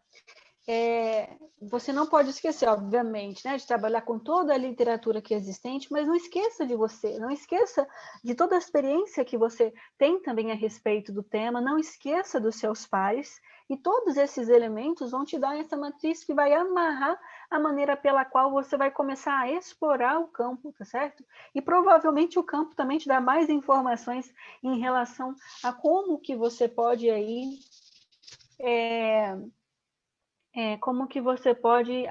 você não pode esquecer, obviamente, né, de trabalhar com toda a literatura que é existente, mas não esqueça de você, não esqueça de toda a experiência que você tem também a respeito do tema, não esqueça dos seus pares, e todos esses elementos vão te dar essa matriz que vai amarrar a maneira pela qual você vai começar a explorar o campo, tá certo? E provavelmente o campo também te dá mais informações em relação a como que você pode aí... como que você pode,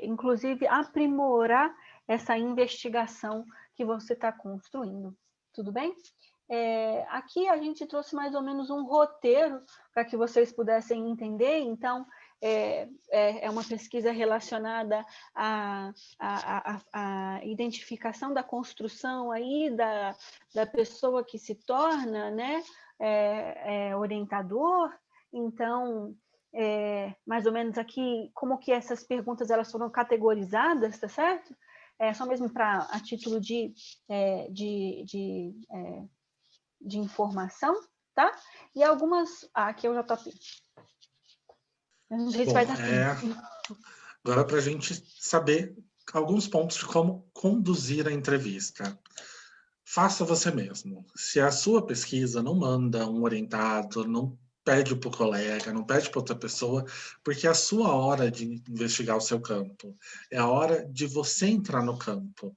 inclusive, aprimorar essa investigação que você está construindo. Tudo bem? Aqui a gente trouxe mais ou menos um roteiro para que vocês pudessem entender. Então, é uma pesquisa relacionada à identificação da construção aí da pessoa que se torna, né, orientador. Então, mais ou menos aqui, como que essas perguntas elas foram categorizadas, tá certo? Só mesmo a título de informação, tá? E algumas... aqui é o JP. A gente faz assim. Agora, para a gente saber alguns pontos de como conduzir a entrevista. Faça você mesmo. Se a sua pesquisa não manda um orientado, não pede para o colega, não pede para outra pessoa, porque é a sua hora de investigar o seu campo. É a hora de você entrar no campo.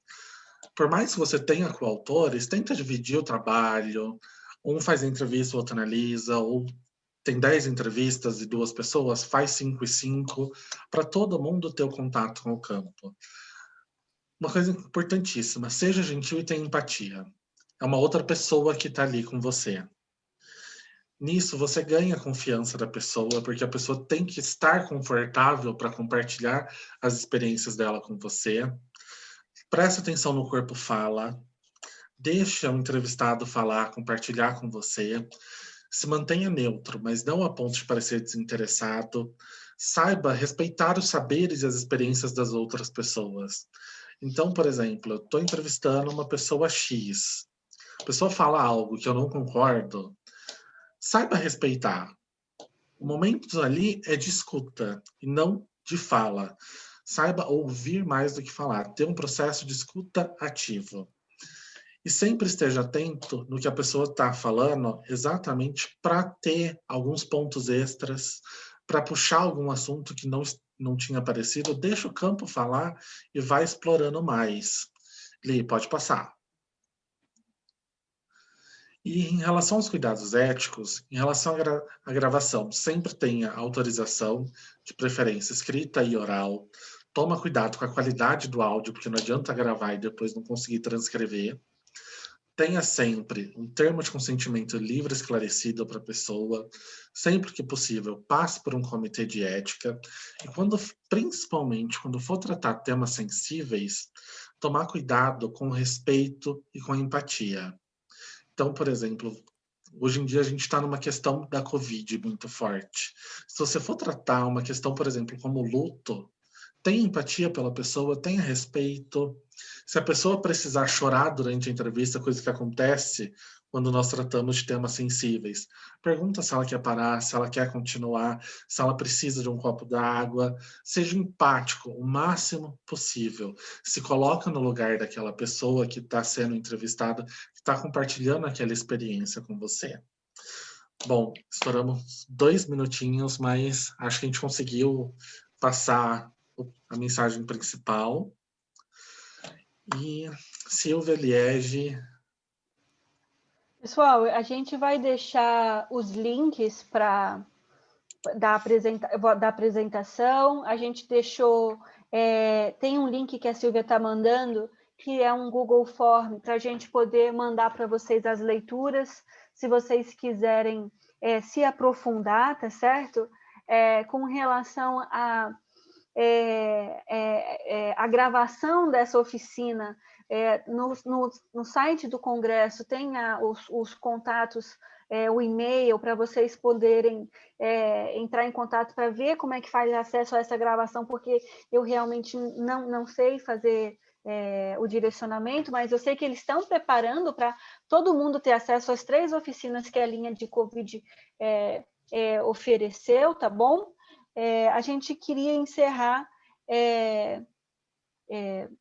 Por mais que você tenha coautores, tenta dividir o trabalho. Um faz a entrevista, o outro analisa, ou tem 10 entrevistas e 2 pessoas, faz 5 e 5, para todo mundo ter o contato com o campo. Uma coisa importantíssima, seja gentil e tenha empatia. É uma outra pessoa que está ali com você. Nisso, você ganha a confiança da pessoa, porque a pessoa tem que estar confortável para compartilhar as experiências dela com você. Preste atenção no corpo fala. Deixa o entrevistado falar, compartilhar com você. Se mantenha neutro, mas não a ponto de parecer desinteressado. Saiba respeitar os saberes e as experiências das outras pessoas. Então, por exemplo, eu estou entrevistando uma pessoa X. A pessoa fala algo que eu não concordo. Saiba respeitar. O momento ali é de escuta e não de fala. Saiba ouvir mais do que falar. Ter um processo de escuta ativo. E sempre esteja atento no que a pessoa está falando, exatamente para ter alguns pontos extras, para puxar algum assunto que não tinha aparecido. Deixa o campo falar e vai explorando mais. Li, pode passar. E em relação aos cuidados éticos, em relação à gravação, sempre tenha autorização, de preferência escrita e oral. Toma cuidado com a qualidade do áudio, porque não adianta gravar e depois não conseguir transcrever. Tenha sempre um termo de consentimento livre e esclarecido para a pessoa. Sempre que possível, passe por um comitê de ética. E principalmente quando for tratar temas sensíveis, tomar cuidado com o respeito e com a empatia. Então, por exemplo, hoje em dia a gente está numa questão da Covid muito forte. Se você for tratar uma questão, por exemplo, como luto, tenha empatia pela pessoa, tenha respeito. Se a pessoa precisar chorar durante a entrevista, coisa que acontece quando nós tratamos de temas sensíveis, pergunta se ela quer parar, se ela quer continuar, se ela precisa de um copo d'água. Seja empático o máximo possível. Se coloca no lugar daquela pessoa que está sendo entrevistada, que está compartilhando aquela experiência com você. Bom, estouramos 2 minutinhos, mas acho que a gente conseguiu passar a mensagem principal. E Silvia, Liege. Pessoal, a gente vai deixar os links da apresentação. A gente deixou, tem um link que a Silvia está mandando, que é um Google Form, para a gente poder mandar para vocês as leituras, se vocês quiserem se aprofundar, tá certo? Com relação a a gravação dessa oficina, no site do Congresso tem os contatos, o e-mail para vocês poderem entrar em contato para ver como é que faz acesso a essa gravação, porque eu realmente não sei fazer o direcionamento, mas eu sei que eles estão preparando para todo mundo ter acesso às 3 oficinas que a linha de Covid ofereceu, tá bom? A gente queria encerrar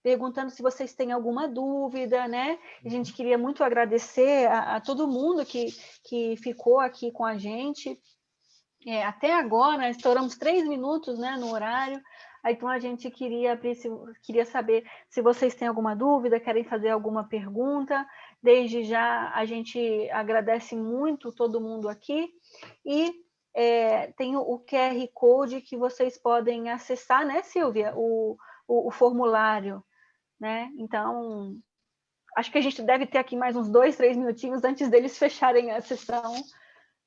perguntando se vocês têm alguma dúvida, né? A gente queria muito agradecer a todo mundo que ficou aqui com a gente. Até agora, estouramos 3 minutos, né, no horário. Então, a gente queria saber se vocês têm alguma dúvida, querem fazer alguma pergunta. Desde já, a gente agradece muito todo mundo aqui. E tem o QR Code que vocês podem acessar, né, Silvia? O formulário, né? Então, acho que a gente deve ter aqui mais uns 2, 3 minutinhos antes deles fecharem a sessão.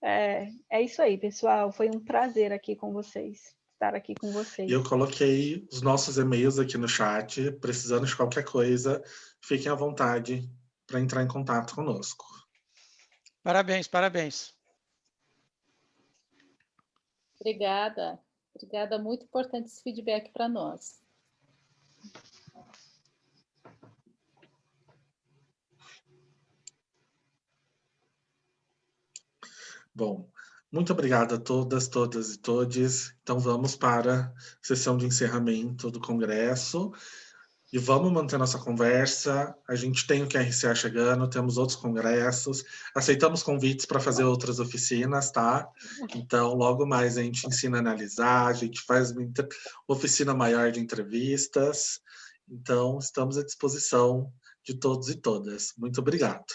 É isso aí, pessoal. Foi um prazer aqui com vocês, estar aqui com vocês. E eu coloquei os nossos e-mails aqui no chat. Precisando de qualquer coisa, fiquem à vontade para entrar em contato conosco. Parabéns, parabéns. Obrigada. Obrigada, muito importante esse feedback para nós. Bom, muito obrigado a todas e todes. Então vamos para a sessão de encerramento do Congresso e vamos manter nossa conversa. A gente tem o QRCA chegando, temos outros congressos, aceitamos convites para fazer outras oficinas, tá? Então logo mais a gente ensina a analisar, a gente faz uma oficina maior de entrevistas. Então estamos à disposição de todos e todas. Muito obrigado.